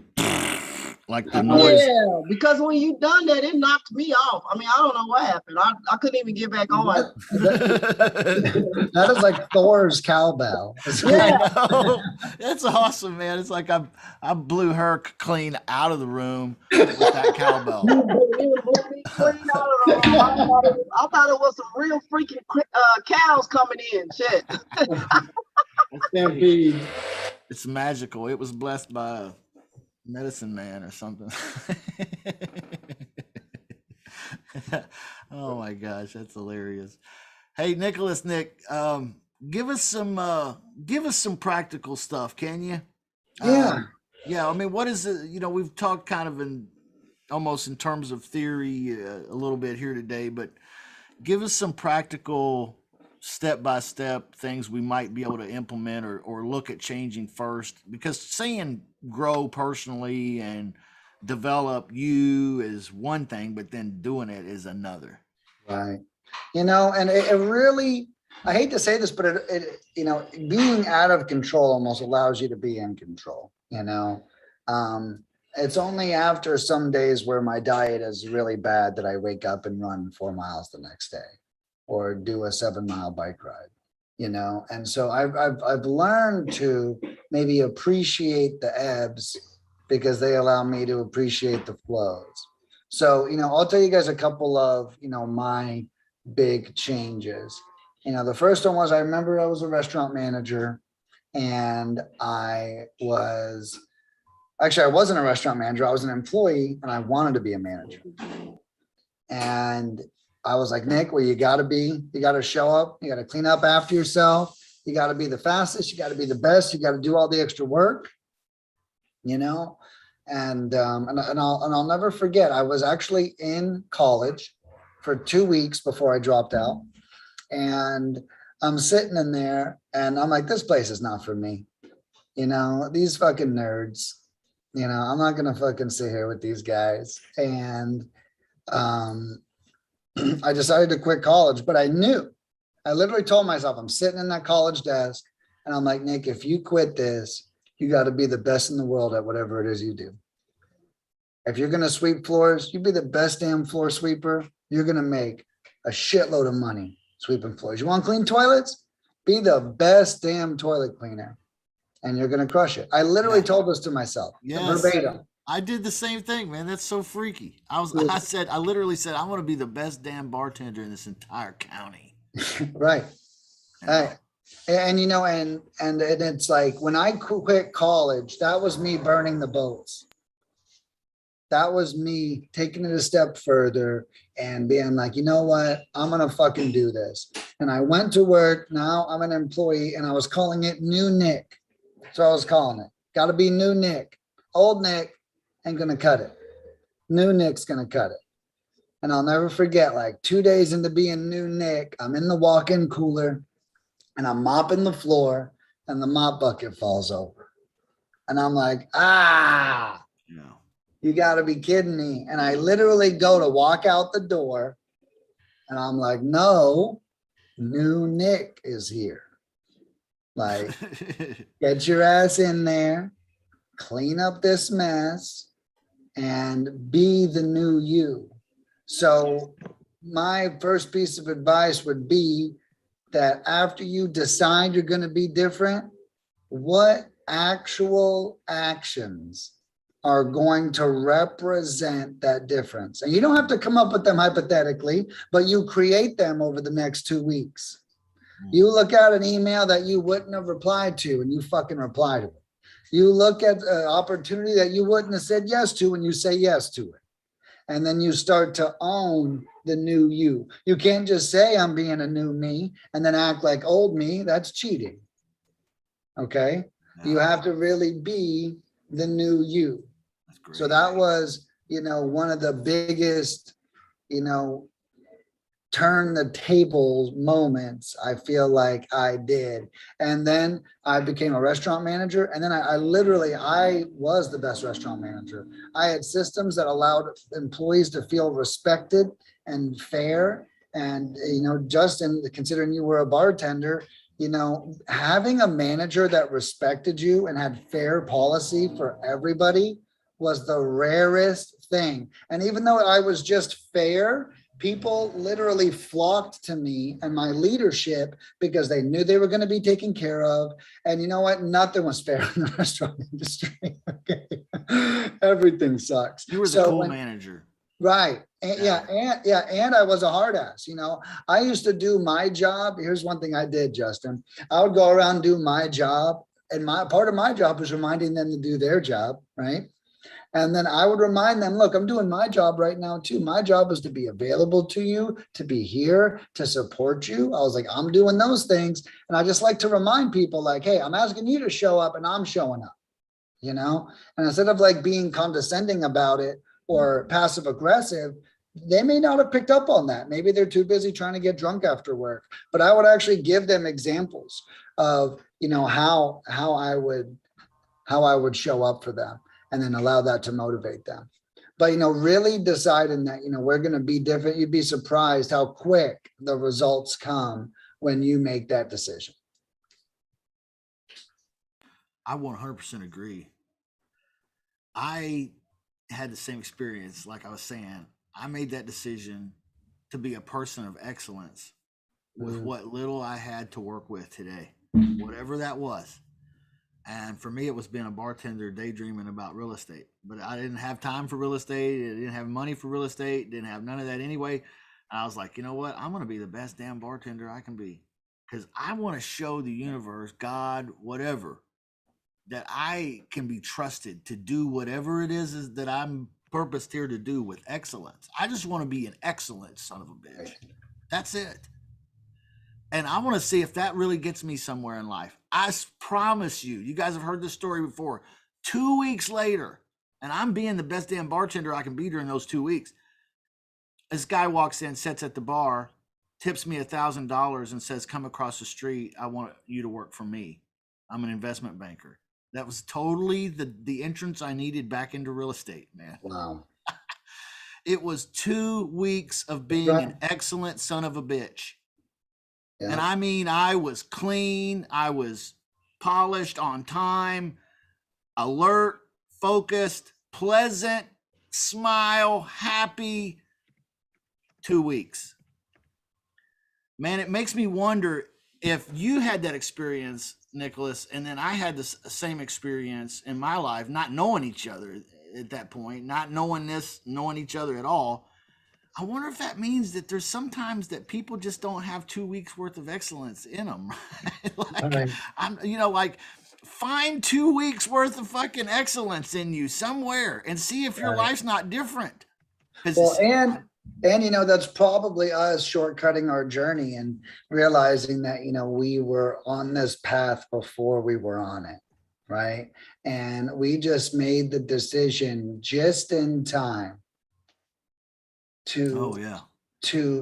like the noise. Yeah, because when you done that, it knocked me off. I mean, I don't know what happened. I couldn't even get back on. That is like Thor's cowbell. Yeah. I know. That's awesome, man. It's like I blew her clean out of the room with that cowbell. I thought it was some real freaking cows coming in. Shit. Stampede. It's magical. It was blessed by a medicine man or something. Oh my gosh, that's hilarious. Hey, Nick, give us some practical stuff, can you? Yeah. I mean, what is it? You know, we've talked kind of almost in terms of theory a little bit here today, but give us some practical step-by-step things we might be able to implement or look at changing first, because saying grow personally and develop you is one thing, but then doing it is another. Right. You know, and it really, I hate to say this, but it you know, being out of control almost allows you to be in control, you know. It's only after some days where my diet is really bad that I wake up and run 4 miles the next day or do a 7-mile bike ride, you know. And so I've learned to maybe appreciate the ebbs because they allow me to appreciate the flows. So, you know, I'll tell you guys a couple of, you know, my big changes. You know, the first one was, I remember I was a restaurant manager and I wasn't a restaurant manager. I was an employee and I wanted to be a manager. And I was like, Nick, well, you got to show up. You got to clean up after yourself. You got to be the fastest. You got to be the best. You got to do all the extra work, you know? And I'll never forget, I was actually in college for 2 weeks before I dropped out. And I'm sitting in there and I'm like, this place is not for me. You know, these fucking nerds, you know, I'm not going to fucking sit here with these guys. And I decided to quit college, but I literally told myself, I'm sitting in that college desk and I'm like, Nick, if you quit this, you got to be the best in the world at whatever it is you do. If you're going to sweep floors, you be the best damn floor sweeper. You're going to make a shitload of money sweeping floors. You want to clean toilets? Be the best damn toilet cleaner and you're going to crush it. I literally told this to myself, verbatim. I did the same thing, man. That's so freaky. I literally said, I want to be the best damn bartender in this entire county. Right. And you know, and it's like when I quit college, that was me burning the boats. that was me taking it a step further and being like, you know what? I'm going to fucking do this. And I went to work. Now I'm an employee and I was calling it New Nick. So I was calling it. Got to be New Nick. Old Nick ain't going to cut it. New Nick's going to cut it. And I'll never forget, like 2 days into being New Nick, I'm in the walk-in cooler and I'm mopping the floor and the mop bucket falls over. And I'm like, Yeah. you got to be kidding me. And I literally go to walk out the door and I'm like, no, New Nick is here. Like, get your ass in there, clean up this mess, and be the new you. So my first piece of advice would be that after you decide you're going to be different, what actual actions are going to represent that difference? And you don't have to come up with them hypothetically, but you create them over the next 2 weeks. You look at an email that you wouldn't have replied to and you fucking reply to it. You look at an opportunity that you wouldn't have said yes to and you say yes to it. And then you start to own the new you. You can't just say I'm being a new me and then act like old me. That's cheating. Okay. You have to really be the new you. That's great. So that was, one of the biggest, turn the tables moments I feel like I did. And then I became a restaurant manager. And then I was the best restaurant manager. I had systems that allowed employees to feel respected and fair. And, just in considering you were a bartender, having a manager that respected you and had fair policy for everybody was the rarest thing. And even though I was just fair, people literally flocked to me and my leadership because they knew they were going to be taken care of. And you know what? Nothing was fair in the restaurant industry. Okay. Everything sucks. You were the cool manager. Right. And, and I was a hard ass. I used to do my job. Here's one thing I did, Justin. I would go around and do my job. And part of my job was reminding them to do their job. Right. And then I would remind them, look, I'm doing my job right now too. My job is to be available to you, to be here, to support you. I was like, I'm doing those things. And I just like to remind people like, hey, I'm asking you to show up and I'm showing up, and instead of like being condescending about it or passive aggressive, they may not have picked up on that. Maybe they're too busy trying to get drunk after work, but I would actually give them examples of, how I would show up for them. And then allow that to motivate them. But, really deciding that, we're going to be different. You'd be surprised how quick the results come when you make that decision. I 100% agree. I had the same experience. Like I was saying, I made that decision to be a person of excellence with what little I had to work with today, whatever that was. And for me, it was being a bartender, daydreaming about real estate. But I didn't have time for real estate. I didn't have money for real estate. Didn't have none of that anyway. And I was like, you know what? I'm going to be the best damn bartender I can be. Because I want to show the universe, God, whatever, that I can be trusted to do whatever it is that I'm purposed here to do with excellence. I just want to be an excellent son of a bitch. That's it. And I want to see if that really gets me somewhere in life. I promise you guys have heard this story before. 2 weeks later, and I'm being the best damn bartender I can be during those 2 weeks. This guy walks in, sits at the bar, tips me $1,000 and says, come across the street. I want you to work for me. I'm an investment banker. That was totally the entrance I needed back into real estate, man. Wow. It was 2 weeks of being an excellent son of a bitch. Yeah. And I mean, I was clean, I was polished, on time, alert, focused, pleasant, smile, happy. 2 weeks. Man, it makes me wonder if you had that experience, Nicholas, and then I had the same experience in my life, not knowing each other at that point, not knowing each other at all. I wonder if that means that there's sometimes that people just don't have 2 weeks worth of excellence in them. Right? find 2 weeks worth of fucking excellence in you somewhere and see if your life's not different. Well, and you know, that's probably us shortcutting our journey and realizing that, you know, we were on this path before we were on it, right? And we just made the decision just in time to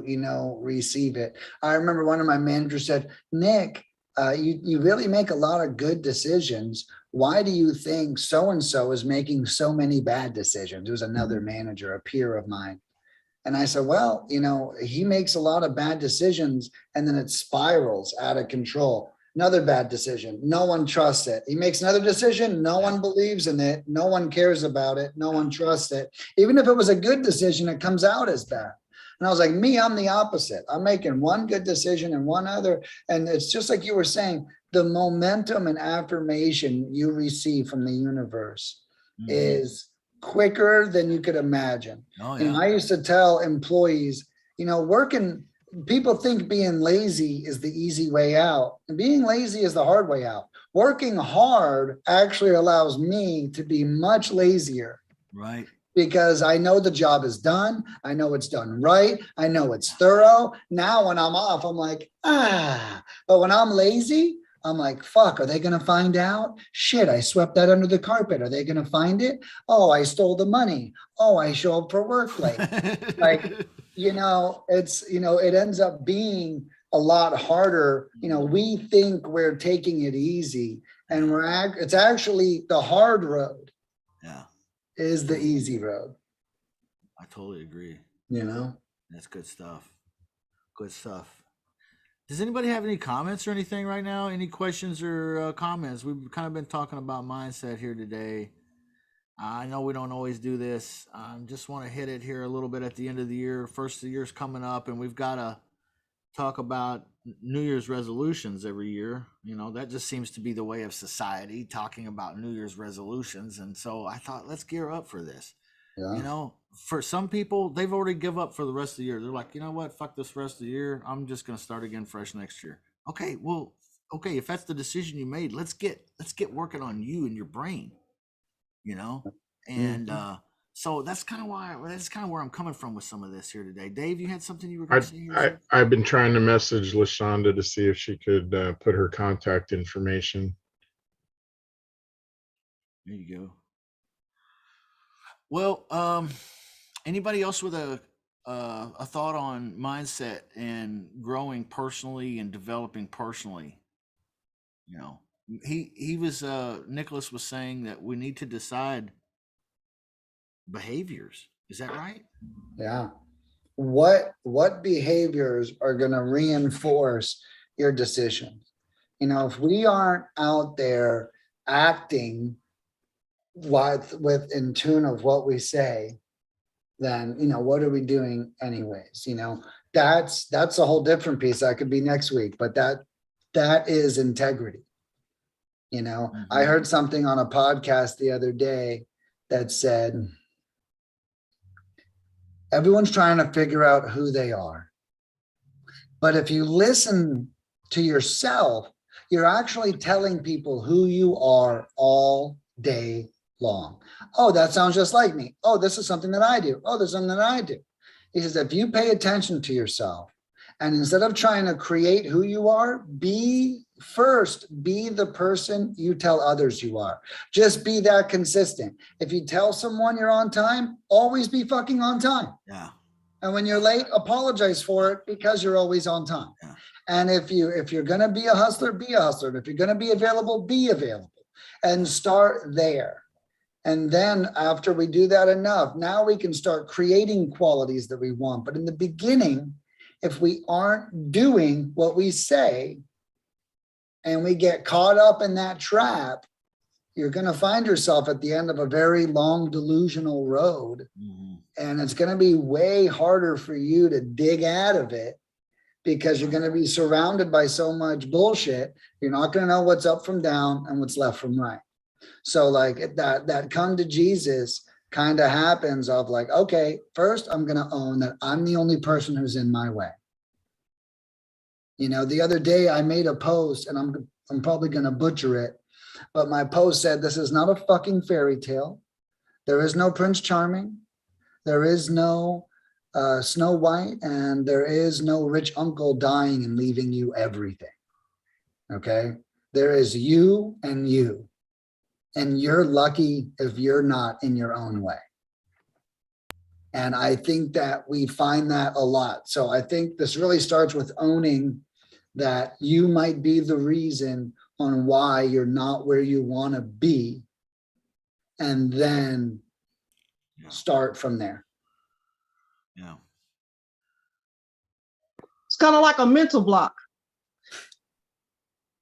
you know, receive it. I remember one of my managers said, Nick, you really make a lot of good decisions. Why do you think so-and-so is making so many bad decisions? It was another manager, a peer of mine. And I said, well, you know, he makes a lot of bad decisions and then it spirals out of control. Another bad decision. No one trusts it. He makes another decision. No one believes in it. No one cares about it. No one trusts it. Even if it was a good decision, it comes out as bad. And I was like, I'm the opposite. I'm making one good decision and one other. And it's just like you were saying, the momentum and affirmation you receive from the universe is quicker than you could imagine. And I used to tell employees, you know, people think being lazy is the easy way out. And being lazy is the hard way out. Working hard actually allows me to be much lazier. Right. Because I know the job is done. I know it's done right. I know it's thorough. Now when I'm off, I'm like, but when I'm lazy, I'm like, fuck, are they going to find out? Shit, I swept that under the carpet. Are they going to find it? Oh, I stole the money. Oh, I show up for work late. Like, you know, it's, you know, it ends up being a lot harder. You know, we think we're taking it easy and it's actually the hard road. Yeah. Is the easy road. I totally agree. You know, that's good stuff. Good stuff. Does anybody have any comments or anything right now? Any questions or comments? We've kind of been talking about mindset here today. I know we don't always do this. Just want to hit it here a little bit at the end of the year. First of the year's coming up, and we've got to talk about New Year's resolutions every year. You know, that just seems to be the way of society, talking about New Year's resolutions. And so I thought, let's gear up for this. You know, for some people, they've already give up for the rest of the year. They're like, you know what, fuck this rest of the year. I'm just going to start again fresh next year. Okay, well, okay, if that's the decision you made, let's get working on you and your brain, you know? And so that's kind of where I'm coming from with some of this here today. Dave, you had something you were going to say here? I've been trying to message LaShonda to see if she could put her contact information. There you go. Well, anybody else with a thought on mindset and growing personally and developing personally? You know, he was Nicholas was saying that we need to decide behaviors. Is that right? Yeah. What behaviors are going to reinforce your decisions? You know, if we aren't out there acting with in tune of what we say, then, you know, what are we doing anyways? You know, that's a whole different piece. That could be next week, but that is integrity. You know, I heard something on a podcast the other day that said, everyone's trying to figure out who they are. But if you listen to yourself, you're actually telling people who you are all day long. Oh, that sounds just like me. Oh, this is something that I do. Oh, there's something that I do. He says, if you pay attention to yourself and instead of trying to create who you are, be the person you tell others you are. Just be that consistent. If you tell someone you're on time, always be fucking on time. Yeah. And when you're late, apologize for it because you're always on time. Yeah. And if you're going to be a hustler, be a hustler. And if you're going to be available, be available and start there. And then after we do that enough, now we can start creating qualities that we want. But in the beginning, if we aren't doing what we say and we get caught up in that trap, you're going to find yourself at the end of a very long delusional road. And it's going to be way harder for you to dig out of it because you're going to be surrounded by so much bullshit. You're not going to know what's up from down and what's left from right. So like that come to Jesus kind of happens of like, okay, first I'm going to own that I'm the only person who's in my way. You know, the other day I made a post and I'm probably going to butcher it, but my post said, this is not a fucking fairy tale. There is no Prince Charming. There is no Snow White, and there is no rich uncle dying and leaving you everything. Okay? There is you, and you're lucky if you're not in your own way. And I think that we find that a lot. So I think this really starts with owning that you might be the reason on why you're not where you want to be, and then start from there. Yeah. It's kind of like a mental block.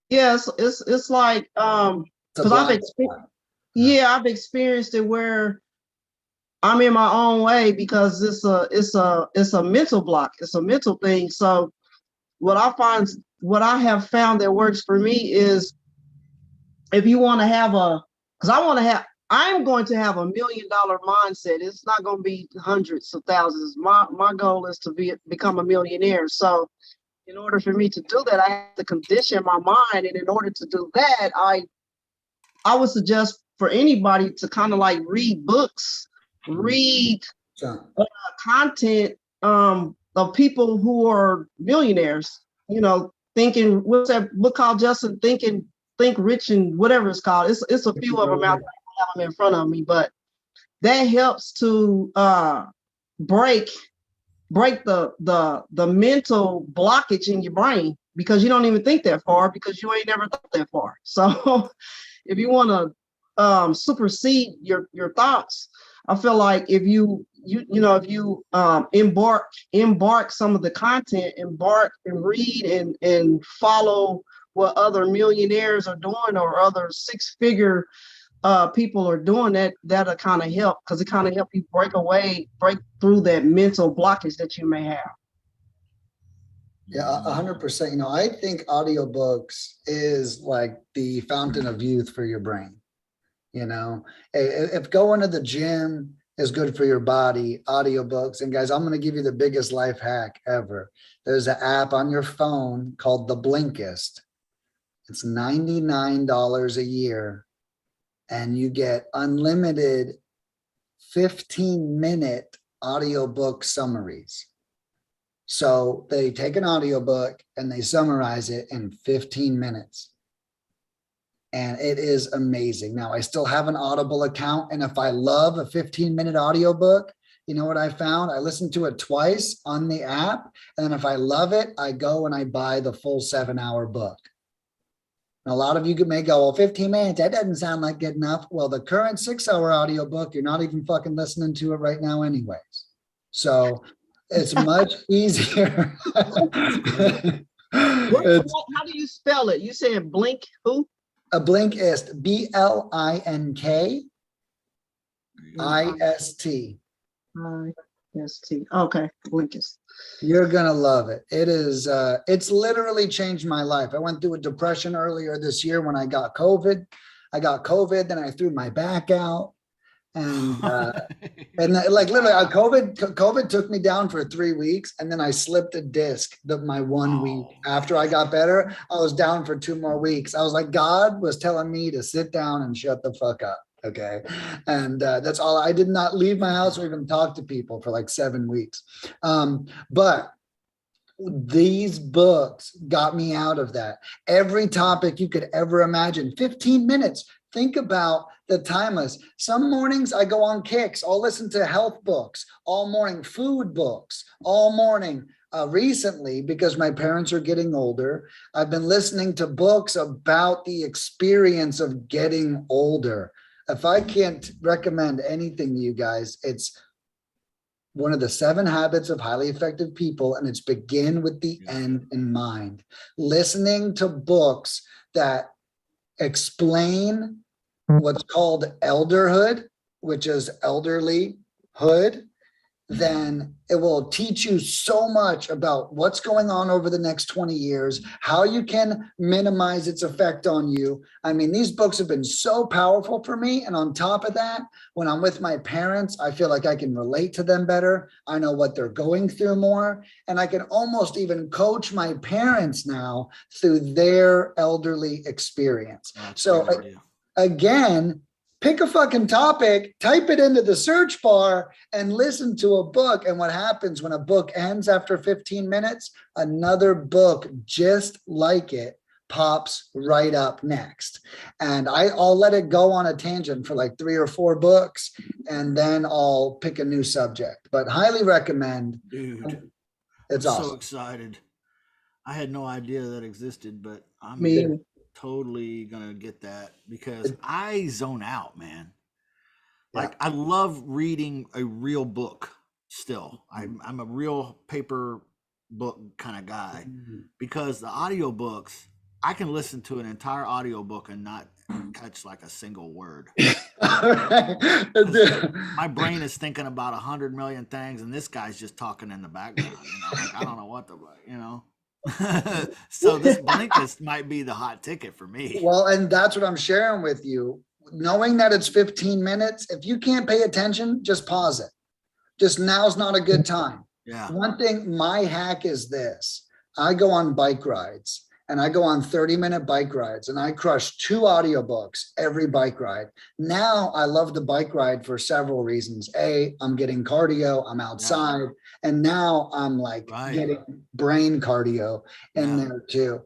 Yes, it's like because I've experienced it where I'm in my own way because it's a mental block. It's a mental thing. So what I have found that works for me is if you want to have I'm going to have $1 million mindset. It's not going to be hundreds of thousands. My goal is to become a millionaire. So in order for me to do that, I have to condition my mind. And in order to do that, I would suggest for anybody to kind of like read books, read content of people who are millionaires, thinking, what's that book called, Justin? Think Rich and whatever it's called. It's a few of them out there. I have them in front of me, but that helps to break the mental blockage in your brain, because you don't even think that far because you ain't never thought that far. So if you want to supersede your thoughts, I feel like if you embark some of the content, embark and read and follow what other millionaires are doing or other six-figure people are doing, that'll kind of help, because it kind of help you break through that mental blockage that you may have. Yeah, 100%. I think audiobooks is like the fountain of youth for your brain. If going to the gym is good for your body, audiobooks, and guys, I'm going to give you the biggest life hack ever. There's an app on your phone called The Blinkist. It's $99 a year, and you get unlimited 15-minute audiobook summaries. So they take an audiobook and they summarize it in 15 minutes. And it is amazing. Now, I still have an Audible account, and if I love a 15-minute audiobook, you know what I found? I listen to it twice on the app, and then if I love it, I go and I buy the full 7-hour book. And a lot of you may go, well, 15 minutes, that doesn't sound like good enough. Well, the current 6-hour audiobook, you're not even fucking listening to it right now anyways. So it's much easier. How do you spell it? You saying Blink who? A Blinkist, BLINKIST. IST. Okay, Blinkist. You're gonna love it. It is. It's literally changed my life. I went through a depression earlier this year when I got COVID. Then I threw my back out, and like literally, COVID took me down for 3 weeks, and then I slipped a disc. My 1 week after I got better, I was down for 2 more weeks. I was like, God was telling me to sit down and shut the fuck up. Okay. And that's all. I did not leave my house or even talk to people for like 7 weeks. But these books got me out of that. Every topic you could ever imagine, 15 minutes. Think about the timeless. Some mornings I go on kicks. I'll listen to health books all morning, food books all morning. Recently, because my parents are getting older, I've been listening to books about the experience of getting older. If I can't recommend anything to you guys, it's one of the 7 habits of highly effective people, and it's begin with the end in mind. Listening to books that explain what's called elderhood, which is elderly hood, then it will teach you so much about what's going on over the next 20 years, how you can minimize its effect on you. I mean, these books have been so powerful for me. And on top of that, when I'm with my parents, I feel like I can relate to them better. I know what they're going through more. And I can almost even coach my parents now through their elderly experience. So again, pick a fucking topic, type it into the search bar, and listen to a book. And what happens when a book ends after 15 minutes? Another book just like it pops right up next. And I'll let it go on a tangent for like 3 or 4 books, and then I'll pick a new subject. But highly recommend. Dude, It's I'm awesome. so excited. I had no idea that existed, but I'm Me, totally gonna get that because I zone out, man. Yeah. Like I love reading a real book still. I'm a real paper book kind of guy because the audiobooks, I can listen to an entire audiobook and not catch like a single word. My brain is thinking about 100 million things and this guy's just talking in the background, like, I don't know what so this Blinkist might be the hot ticket for me. Well, and that's what I'm sharing with you. Knowing that it's 15 minutes, if you can't pay attention, just pause it. Just now's not a good time. Yeah. One thing, my hack is this. I go on bike rides and I go on 30-minute bike rides and I crush 2 audiobooks every bike ride. Now I love the bike ride for several reasons. A, I'm getting cardio, I'm outside, and now I'm like getting brain cardio in there too.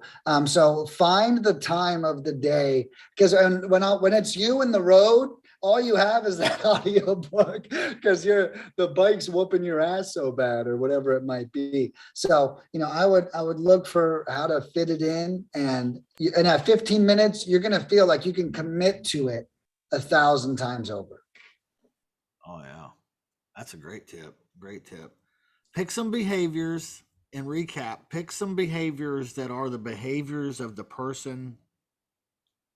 So find the time of the day, because when it's you in the road, all you have is that audio book because the bike's whooping your ass so bad or whatever it might be. So, I would look for how to fit it in, and at 15 minutes, you're going to feel like you can commit to it 1,000 times over. Oh yeah. That's a great tip. Great tip. Pick some behaviors and recap. Pick some behaviors that are the behaviors of the person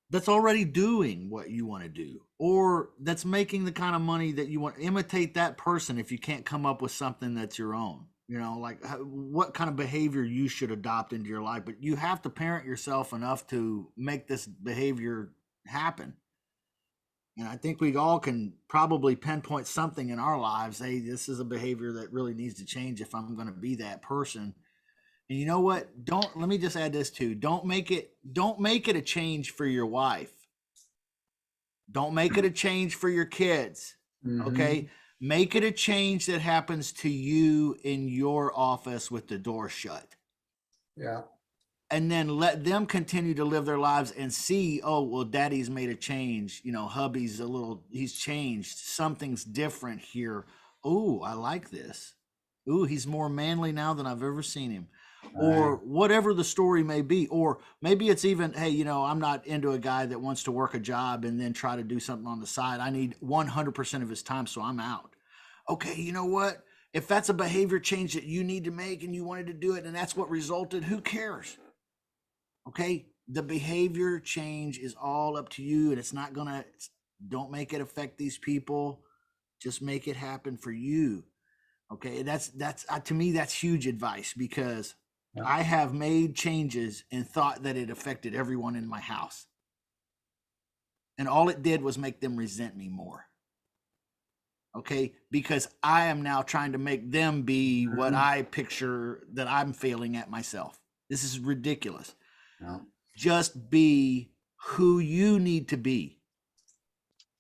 that's already doing what you want to do, or that's making the kind of money that you want. Imitate that person if you can't come up with something that's your own. Like what kind of behavior you should adopt into your life, but you have to parent yourself enough to make this behavior happen. And I think we all can probably pinpoint something in our lives. Hey, this is a behavior that really needs to change if I'm going to be that person. And you know what? Let me just add this too. Don't make it a change for your wife. Don't make it a change for your kids. Okay? Make it a change that happens to you in your office with the door shut. Yeah. And then let them continue to live their lives and see, oh, well, daddy's made a change. Hubby's he's changed. Something's different here. Oh, I like this. Ooh, he's more manly now than I've ever seen him. Or whatever the story may be. Or maybe it's even, hey, I'm not into a guy that wants to work a job and then try to do something on the side. I need 100% of his time, so I'm out. Okay, you know what? If that's a behavior change that you need to make and you wanted to do it and that's what resulted, who cares? Okay, the behavior change is all up to you, and it's not don't make it affect these people. Just make it happen for you. Okay, that's to me, that's huge advice, because I have made changes and thought that it affected everyone in my house. And all it did was make them resent me more. Okay, because I am now trying to make them be what I picture that I'm failing at myself. This is ridiculous. No. Just be who you need to be.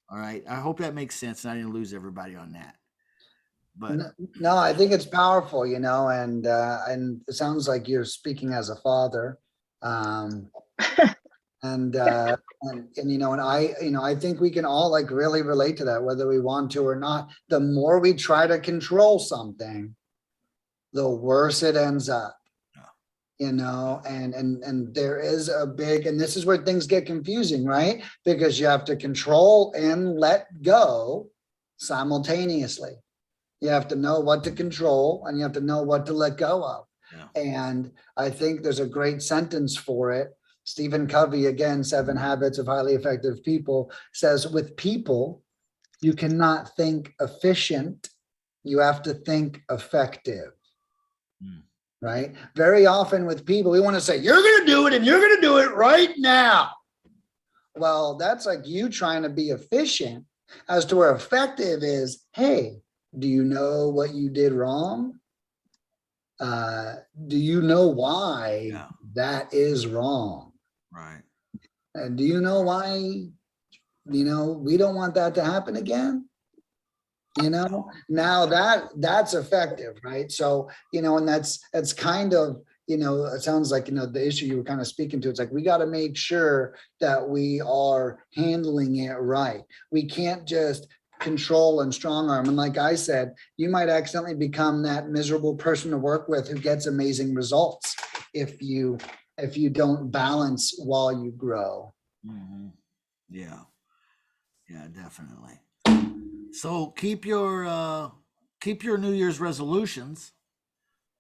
All right. I hope that makes sense and I didn't lose everybody on that. But no, I think it's powerful, and it sounds like you're speaking as a father. And I think we can all really relate to that, whether we want to or not. The more we try to control something, the worse it ends up. And there is a big, and this is where things get confusing, right? Because you have to control and let go simultaneously. You have to know what to control and you have to know what to let go of. Yeah. And I think there's a great sentence for it. Stephen Covey, again, 7 Habits of Highly Effective People, says, with people, you cannot think efficient. You have to think effective. Right? Very often with people, we want to say, you're going to do it and you're going to do it right now. Well, that's like you trying to be efficient, as to where effective is, hey, do you know what you did wrong? Do you know why that is wrong? Right. And do you know why you know, we don't want that to happen again. You know, now that's effective, right? So, you know, and that's kind of, you know, it sounds like, you know, the issue you were kind of speaking to, it's like, we got to make sure that we are handling it right. We can't just control and strong arm. And like I said, you might accidentally become that miserable person to work with who gets amazing results if you don't balance while you grow. Mm-hmm. Yeah. Yeah, definitely. So keep your New Year's resolutions,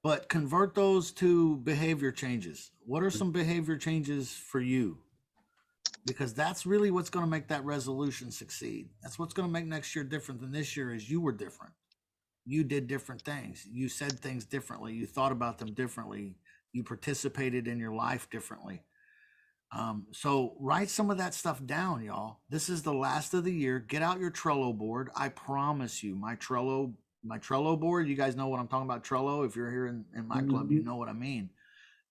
but convert those to behavior changes. What are some behavior changes for you? Because that's really what's going to make that resolution succeed. That's what's going to make next year different than this year. Is you were different. You did different things. You said things differently. You thought about them differently. You participated in your life differently. So write some of that stuff down, y'all. This is the last of the year. Get out your Trello board. I promise you, my Trello board, you guys know what I'm talking about. Trello, if you're here in my club, you know what I mean.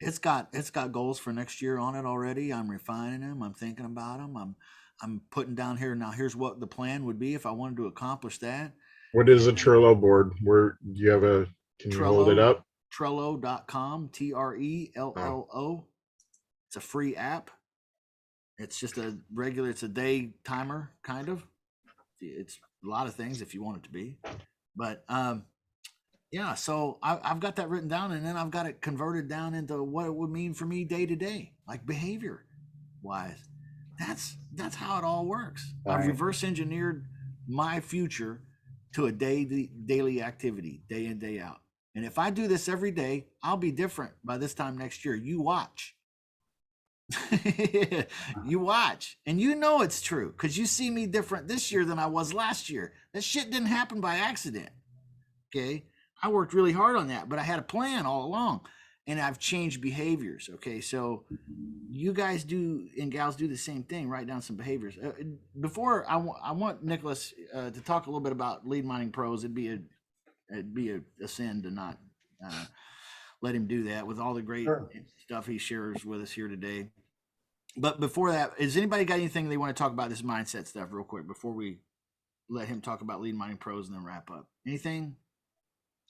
It's got goals for next year on it already. I'm refining them. I'm thinking about them. I'm putting down here now. Here's what the plan would be if I wanted to accomplish that. What is a Trello board? Where do you have a? Can you hold it up? Trello.com. Trello. It's a free app. It's just it's a day timer, kind of. It's a lot of things if you want it to be. But yeah, so I've got that written down, and then I've got it converted down into what it would mean for me day to day, like behavior wise. That's how it all works. Right. I've reverse engineered my future to a daily activity, day in, day out. And if I do this every day, I'll be different by this time next year. You watch. You watch, and you know it's true because you see me different this year than I was last year. That shit didn't happen by accident. Okay, I worked really hard on that, but I had a plan all along, and I've changed behaviors. Okay, so you guys do and gals do the same thing. Write down some behaviors. Before I want Nicholas to talk a little bit about lead mining pros. It'd be a sin to not let him do that with all the great stuff he shares with us here today. But before that, has anybody got anything they want to talk about this mindset stuff real quick before we let him talk about lead mining pros and then wrap up? Anything?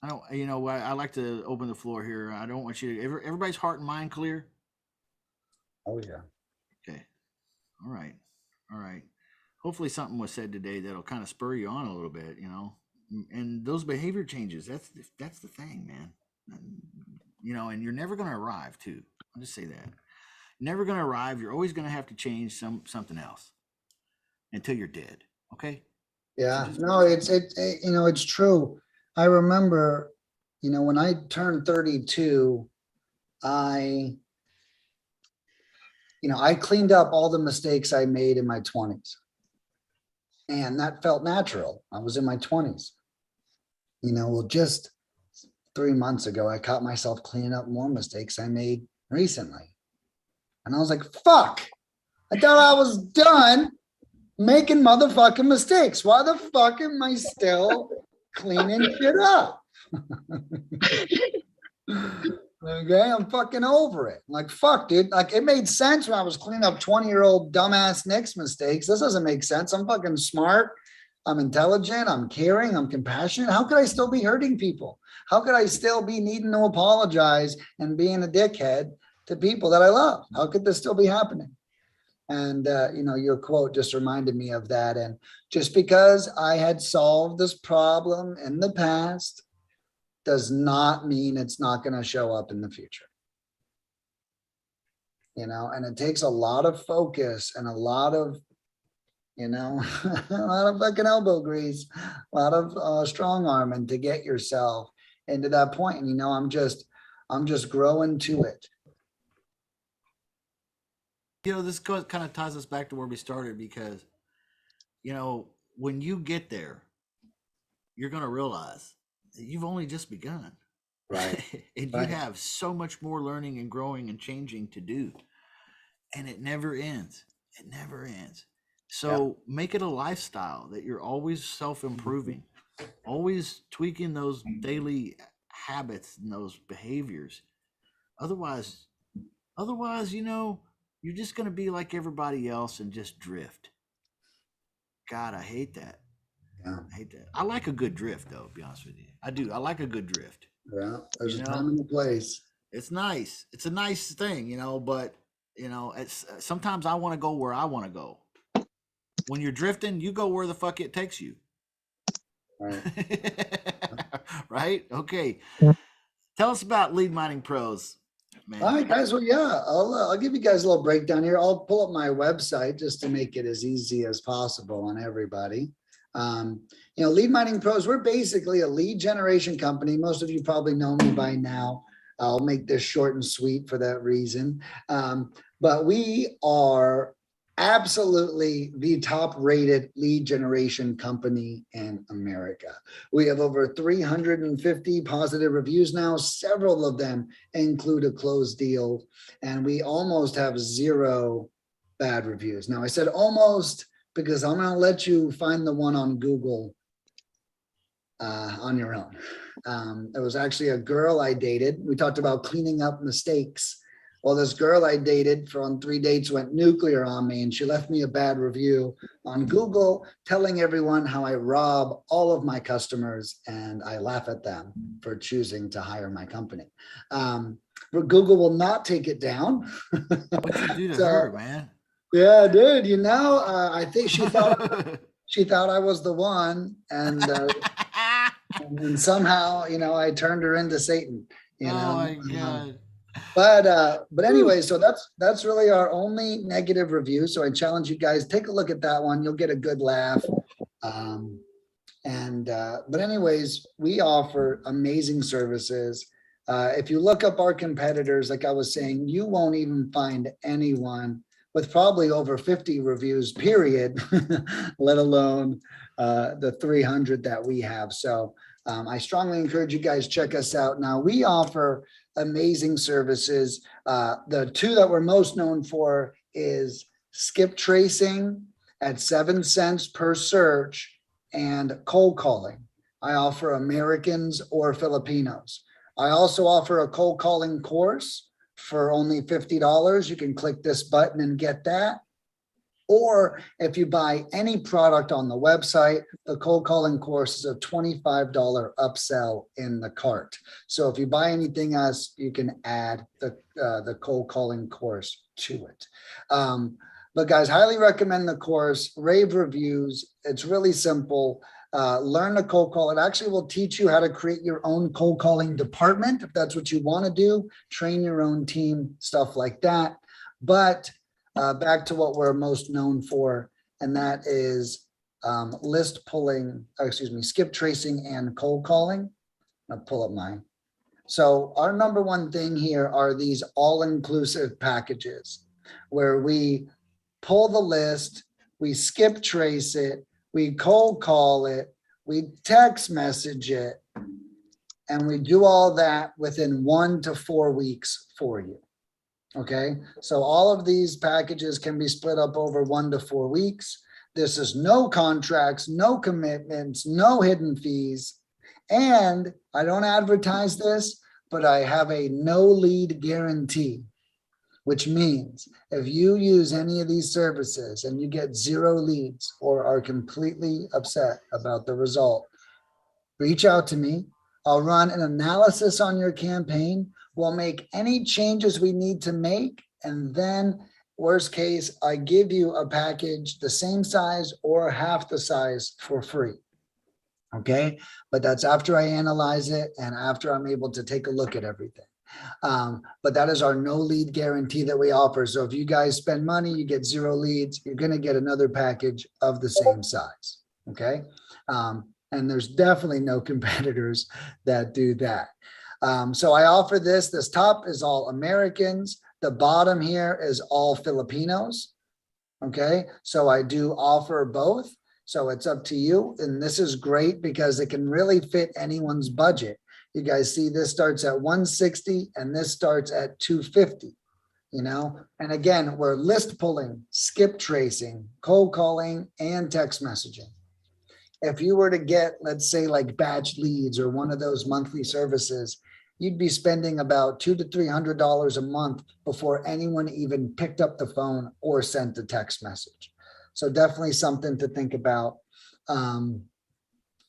I don't, you know, I like to open the floor here. I don't want you to, everybody's heart and mind clear. Oh yeah. Okay. All right. Hopefully something was said today that'll kind of spur you on a little bit, you know, and those behavior changes, that's the thing, man. You know, and you're never going to arrive too. I'll just say that. Never going to arrive. You're always going to have to change something else until you're dead. Okay. Yeah, no, it's you know, it's true. I remember, you know, when I turned 32, I cleaned up all the mistakes I made in my 20s. And that felt natural. I was in my 20s. You know, well, just 3 months ago, I caught myself cleaning up more mistakes I made recently. And I was like, fuck, I thought I was done making motherfucking mistakes. Why the fuck am I still cleaning shit up? Okay, I'm fucking over it. Like, fuck, dude. Like, it made sense when I was cleaning up 20-year-old dumbass Nick's mistakes. This doesn't make sense. I'm fucking smart. I'm intelligent. I'm caring. I'm compassionate. How could I still be hurting people? How could I still be needing to apologize and being a dickhead to people that I love? How could this still be happening? And, you know, your quote just reminded me of that. And just because I had solved this problem in the past does not mean it's not going to show up in the future. You know, and it takes a lot of focus and a lot of, you know, a lot of fucking elbow grease, a lot of strong arming to get yourself into that point. And, you know, I'm just growing to it. You know, this kind of ties us back to where we started because, you know, when you get there, you're going to realize that you've only just begun. Right. And Right. you have so much more learning and growing and changing to do. And it never ends. It never ends. So make it a lifestyle that you're always self-improving, always tweaking those daily habits and those behaviors. Otherwise, you know, you're just going to be like everybody else and just drift. God, I hate that. Yeah. I hate that. I like a good drift, though. To be honest with you, I do. I like a good drift. Yeah. There's You a know? time and a place. It's nice. It's a nice thing, but it's sometimes I want to go where I want to go. When you're drifting, you go where the fuck it takes you. Right. Right? Okay. Tell us about Lead Mining Pros, man. All right, guys. Well, yeah, I'll give you guys a little breakdown here. I'll pull up my website just to make it as easy as possible on everybody. Lead Mining Pros, we're basically a lead generation company. Most of you probably know me by now. I'll make this short and sweet for that reason. But we are absolutely the top rated lead generation company in America. We have over 350 positive reviews now. Several of them include a closed deal, and we almost have 0 bad reviews. Now, I said almost because I'm going to let you find the one on Google on your own. It was actually a girl I dated. We talked about cleaning up mistakes. Well, this girl I dated on 3 dates went nuclear on me, and she left me a bad review on Google telling everyone how I rob all of my customers and I laugh at them for choosing to hire my company. But Google will not take it down. What'd you do to her, man? Yeah, dude, I think she thought I was the one, and somehow, I turned her into Satan, Oh my God. But anyway, so that's really our only negative review. So I challenge you guys, take a look at that one. You'll get a good laugh. But anyways, we offer amazing services. If you look up our competitors, like I was saying, you won't even find anyone with probably over 50 reviews, period, let alone the 300 that we have. So I strongly encourage you guys, check us out. Now, we offer amazing services. The 2 that we're most known for is skip tracing at 7 cents per search and cold calling. I offer Americans or Filipinos. I also offer a cold calling course for only $50. You can click this button and get that. Or if you buy any product on the website, the cold calling course is a $25 upsell in the cart. So if you buy anything else, you can add the cold calling course to it. But guys, highly recommend the course, rave reviews. It's really simple. Learn to cold call. It actually will teach you how to create your own cold calling department if that's what you want to do, train your own team, stuff like that. But back to what we're most known for, and that is skip tracing and cold calling. I'll pull up mine. So our number one thing here are these all-inclusive packages where we pull the list, we skip trace it, we cold call it, we text message it, and we do all that within 1 to 4 weeks for you. Okay, so all of these packages can be split up over 1 to 4 weeks. This is no contracts, no commitments, no hidden fees. And I don't advertise this, but I have a no lead guarantee, which means if you use any of these services and you get 0 leads or are completely upset about the result, reach out to me. I'll run an analysis on your campaign. We'll make any changes we need to make. And then worst case, I give you a package the same size or half the size for free. Okay. But that's after I analyze it and after I'm able to take a look at everything. But that is our no lead guarantee that we offer. So if you guys spend money, you get 0 leads, you're going to get another package of the same size. Okay. And there's definitely no competitors that do that. So I offer this. This top is all Americans. The bottom here is all Filipinos. Okay. So I do offer both. So it's up to you. And this is great because it can really fit anyone's budget. You guys see this starts at 160 and this starts at 250, and again, we're list pulling, skip tracing, cold calling, and text messaging. If you were to get, let's say like batch leads or one of those monthly services, you'd be spending about $200 to $300 a month before anyone even picked up the phone or sent a text message. So definitely something to think about.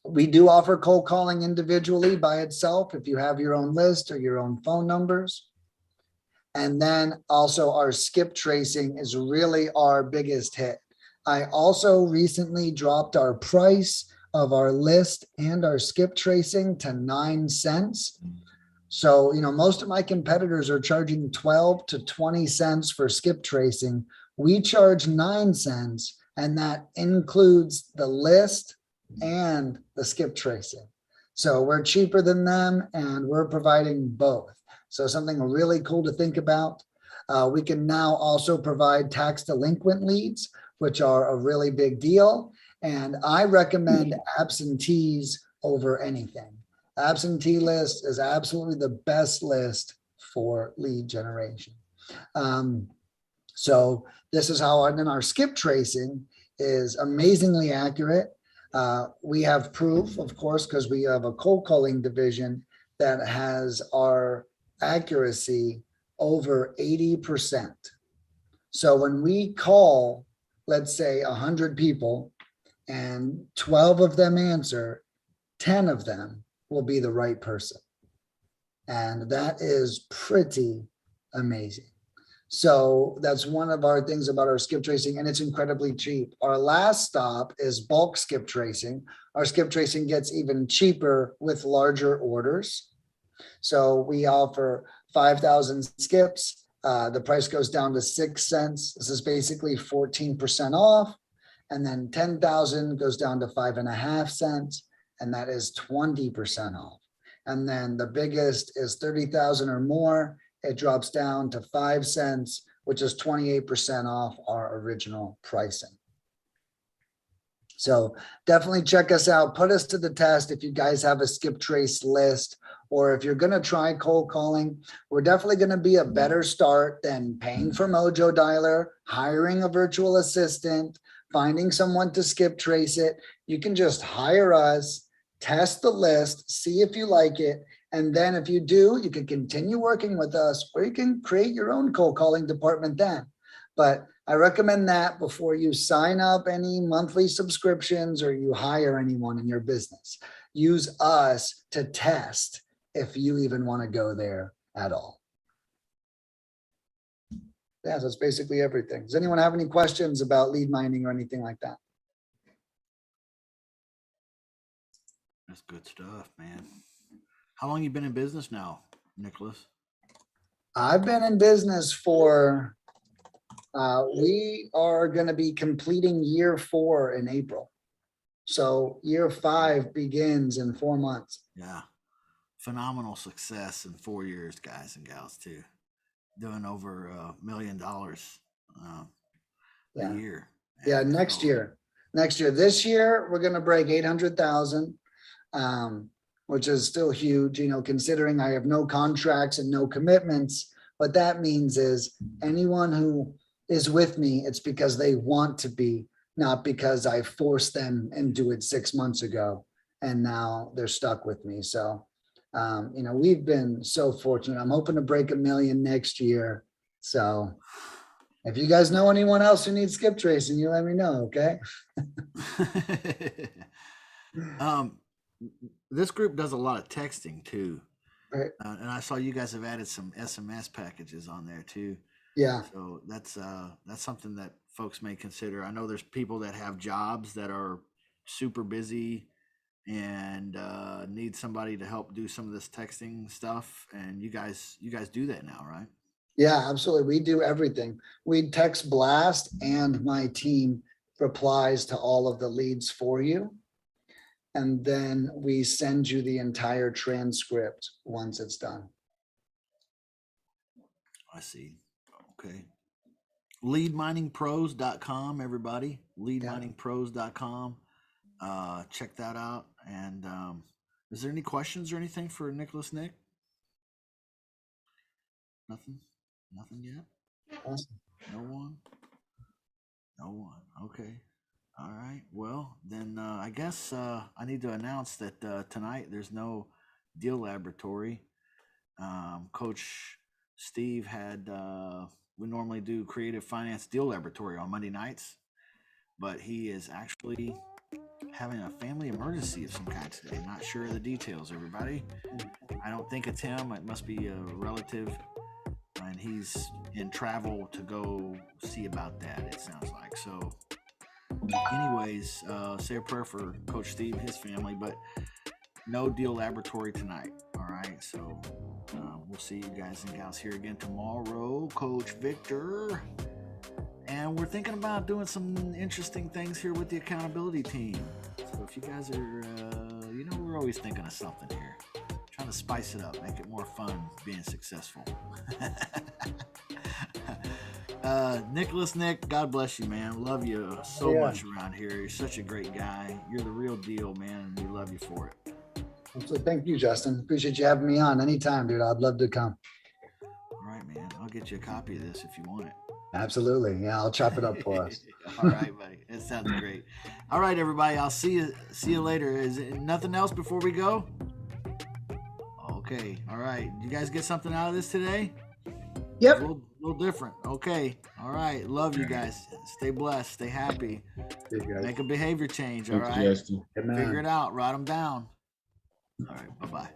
We do offer cold calling individually by itself if you have your own list or your own phone numbers. And then also our skip tracing is really our biggest hit. I also recently dropped our price of our list and our skip tracing to 9 cents. So, most of my competitors are charging 12 to 20 cents for skip tracing. We charge 9 cents, and that includes the list and the skip tracing. So we're cheaper than them, and we're providing both. So something really cool to think about. We can now also provide tax delinquent leads, which are a really big deal. And I recommend absentees over anything. Absentee list is absolutely the best list for lead generation. So this is how, and then our skip tracing is amazingly accurate. We have proof, of course, because we have a cold calling division that has our accuracy over 80%. So when we call, let's say 100 people and 12 of them answer, 10 of them will be the right person. And that is pretty amazing. So that's one of our things about our skip tracing, and it's incredibly cheap. Our last stop is bulk skip tracing. Our skip tracing gets even cheaper with larger orders. So we offer 5,000 skips. The price goes down to 6 cents. This is basically 14% off. And then 10,000 goes down to 5.5 cents. And that is 20% off. And then the biggest is 30,000 or more. It drops down to 5 cents, which is 28% off our original pricing. So definitely check us out. Put us to the test if you guys have a skip trace list, or if you're going to try cold calling. We're definitely going to be a better start than paying for Mojo Dialer, hiring a virtual assistant, finding someone to skip trace it. You can just hire us, test the list, see if you like it. And then if you do, you can continue working with us, or you can create your own cold calling department then. But I recommend that before you sign up any monthly subscriptions or you hire anyone in your business. Use us to test if you even want to go there at all. Yeah, that's basically everything. Does anyone have any questions about lead mining or anything like that? That's good stuff, man. How long you been in business now, Nicholas? I've been in business for, we are going to be completing year 4 in April. So year 5 begins in 4 months. Yeah. Phenomenal success in 4 years, guys and gals, too. Doing over $1 million a year. Yeah, And next year. This year, we're going to break 800,000, which is still huge, considering I have no contracts and no commitments. What that means is anyone who is with me, it's because they want to be, not because I forced them into it 6 months ago, and now they're stuck with me. So, we've been so fortunate. I'm hoping to break 1 million next year. So if you guys know anyone else who needs skip tracing, you let me know, okay? This group does a lot of texting too. Right. And I saw you guys have added some SMS packages on there too. Yeah. So that's something that folks may consider. I know there's people that have jobs that are super busy and need somebody to help do some of this texting stuff. And you guys do that now, right? Yeah, absolutely. We do everything. We text blast, and my team replies to all of the leads for you. And then we send you the entire transcript once it's done. I see. Okay. Leadminingpros.com, everybody. Leadminingpros.com. Check that out. And is there any questions or anything for Nicholas Nick? Nothing yet? Awesome. No one? Okay. All right. Well, then I guess I need to announce that tonight there's no deal laboratory. Coach Steve had, we normally do creative finance deal laboratory on Monday nights, but he is actually having a family emergency of some kind today. Not sure of the details, everybody. I don't think it's him. It must be a relative, and he's in travel to go see about that, it sounds like. So anyways, say a prayer for Coach Steve and his family, but no Deal Laboratory tonight. All right, so we'll see you guys and gals here again tomorrow. Coach Victor, and we're thinking about doing some interesting things here with the accountability team. So if you guys are, we're always thinking of something here, trying to spice it up, make it more fun being successful. Nick, God bless you, man. Love you so much around here. You're such a great guy. You're the real deal, man. We love you for it. So thank you, Justin. Appreciate you having me on anytime, dude. I'd love to come. All right, man. I'll get you a copy of this if you want it. Absolutely. Yeah, I'll chop it up for us. All right, buddy. That sounds great. All right, everybody. I'll see you later. Is it nothing else before we go? Okay. All right. You guys get something out of this today? Yep. A little different. Okay. All right. Love you guys. Stay blessed. Stay happy. Make a behavior change. All right. Justin. Figure it out. Write them down. All right. Bye-bye.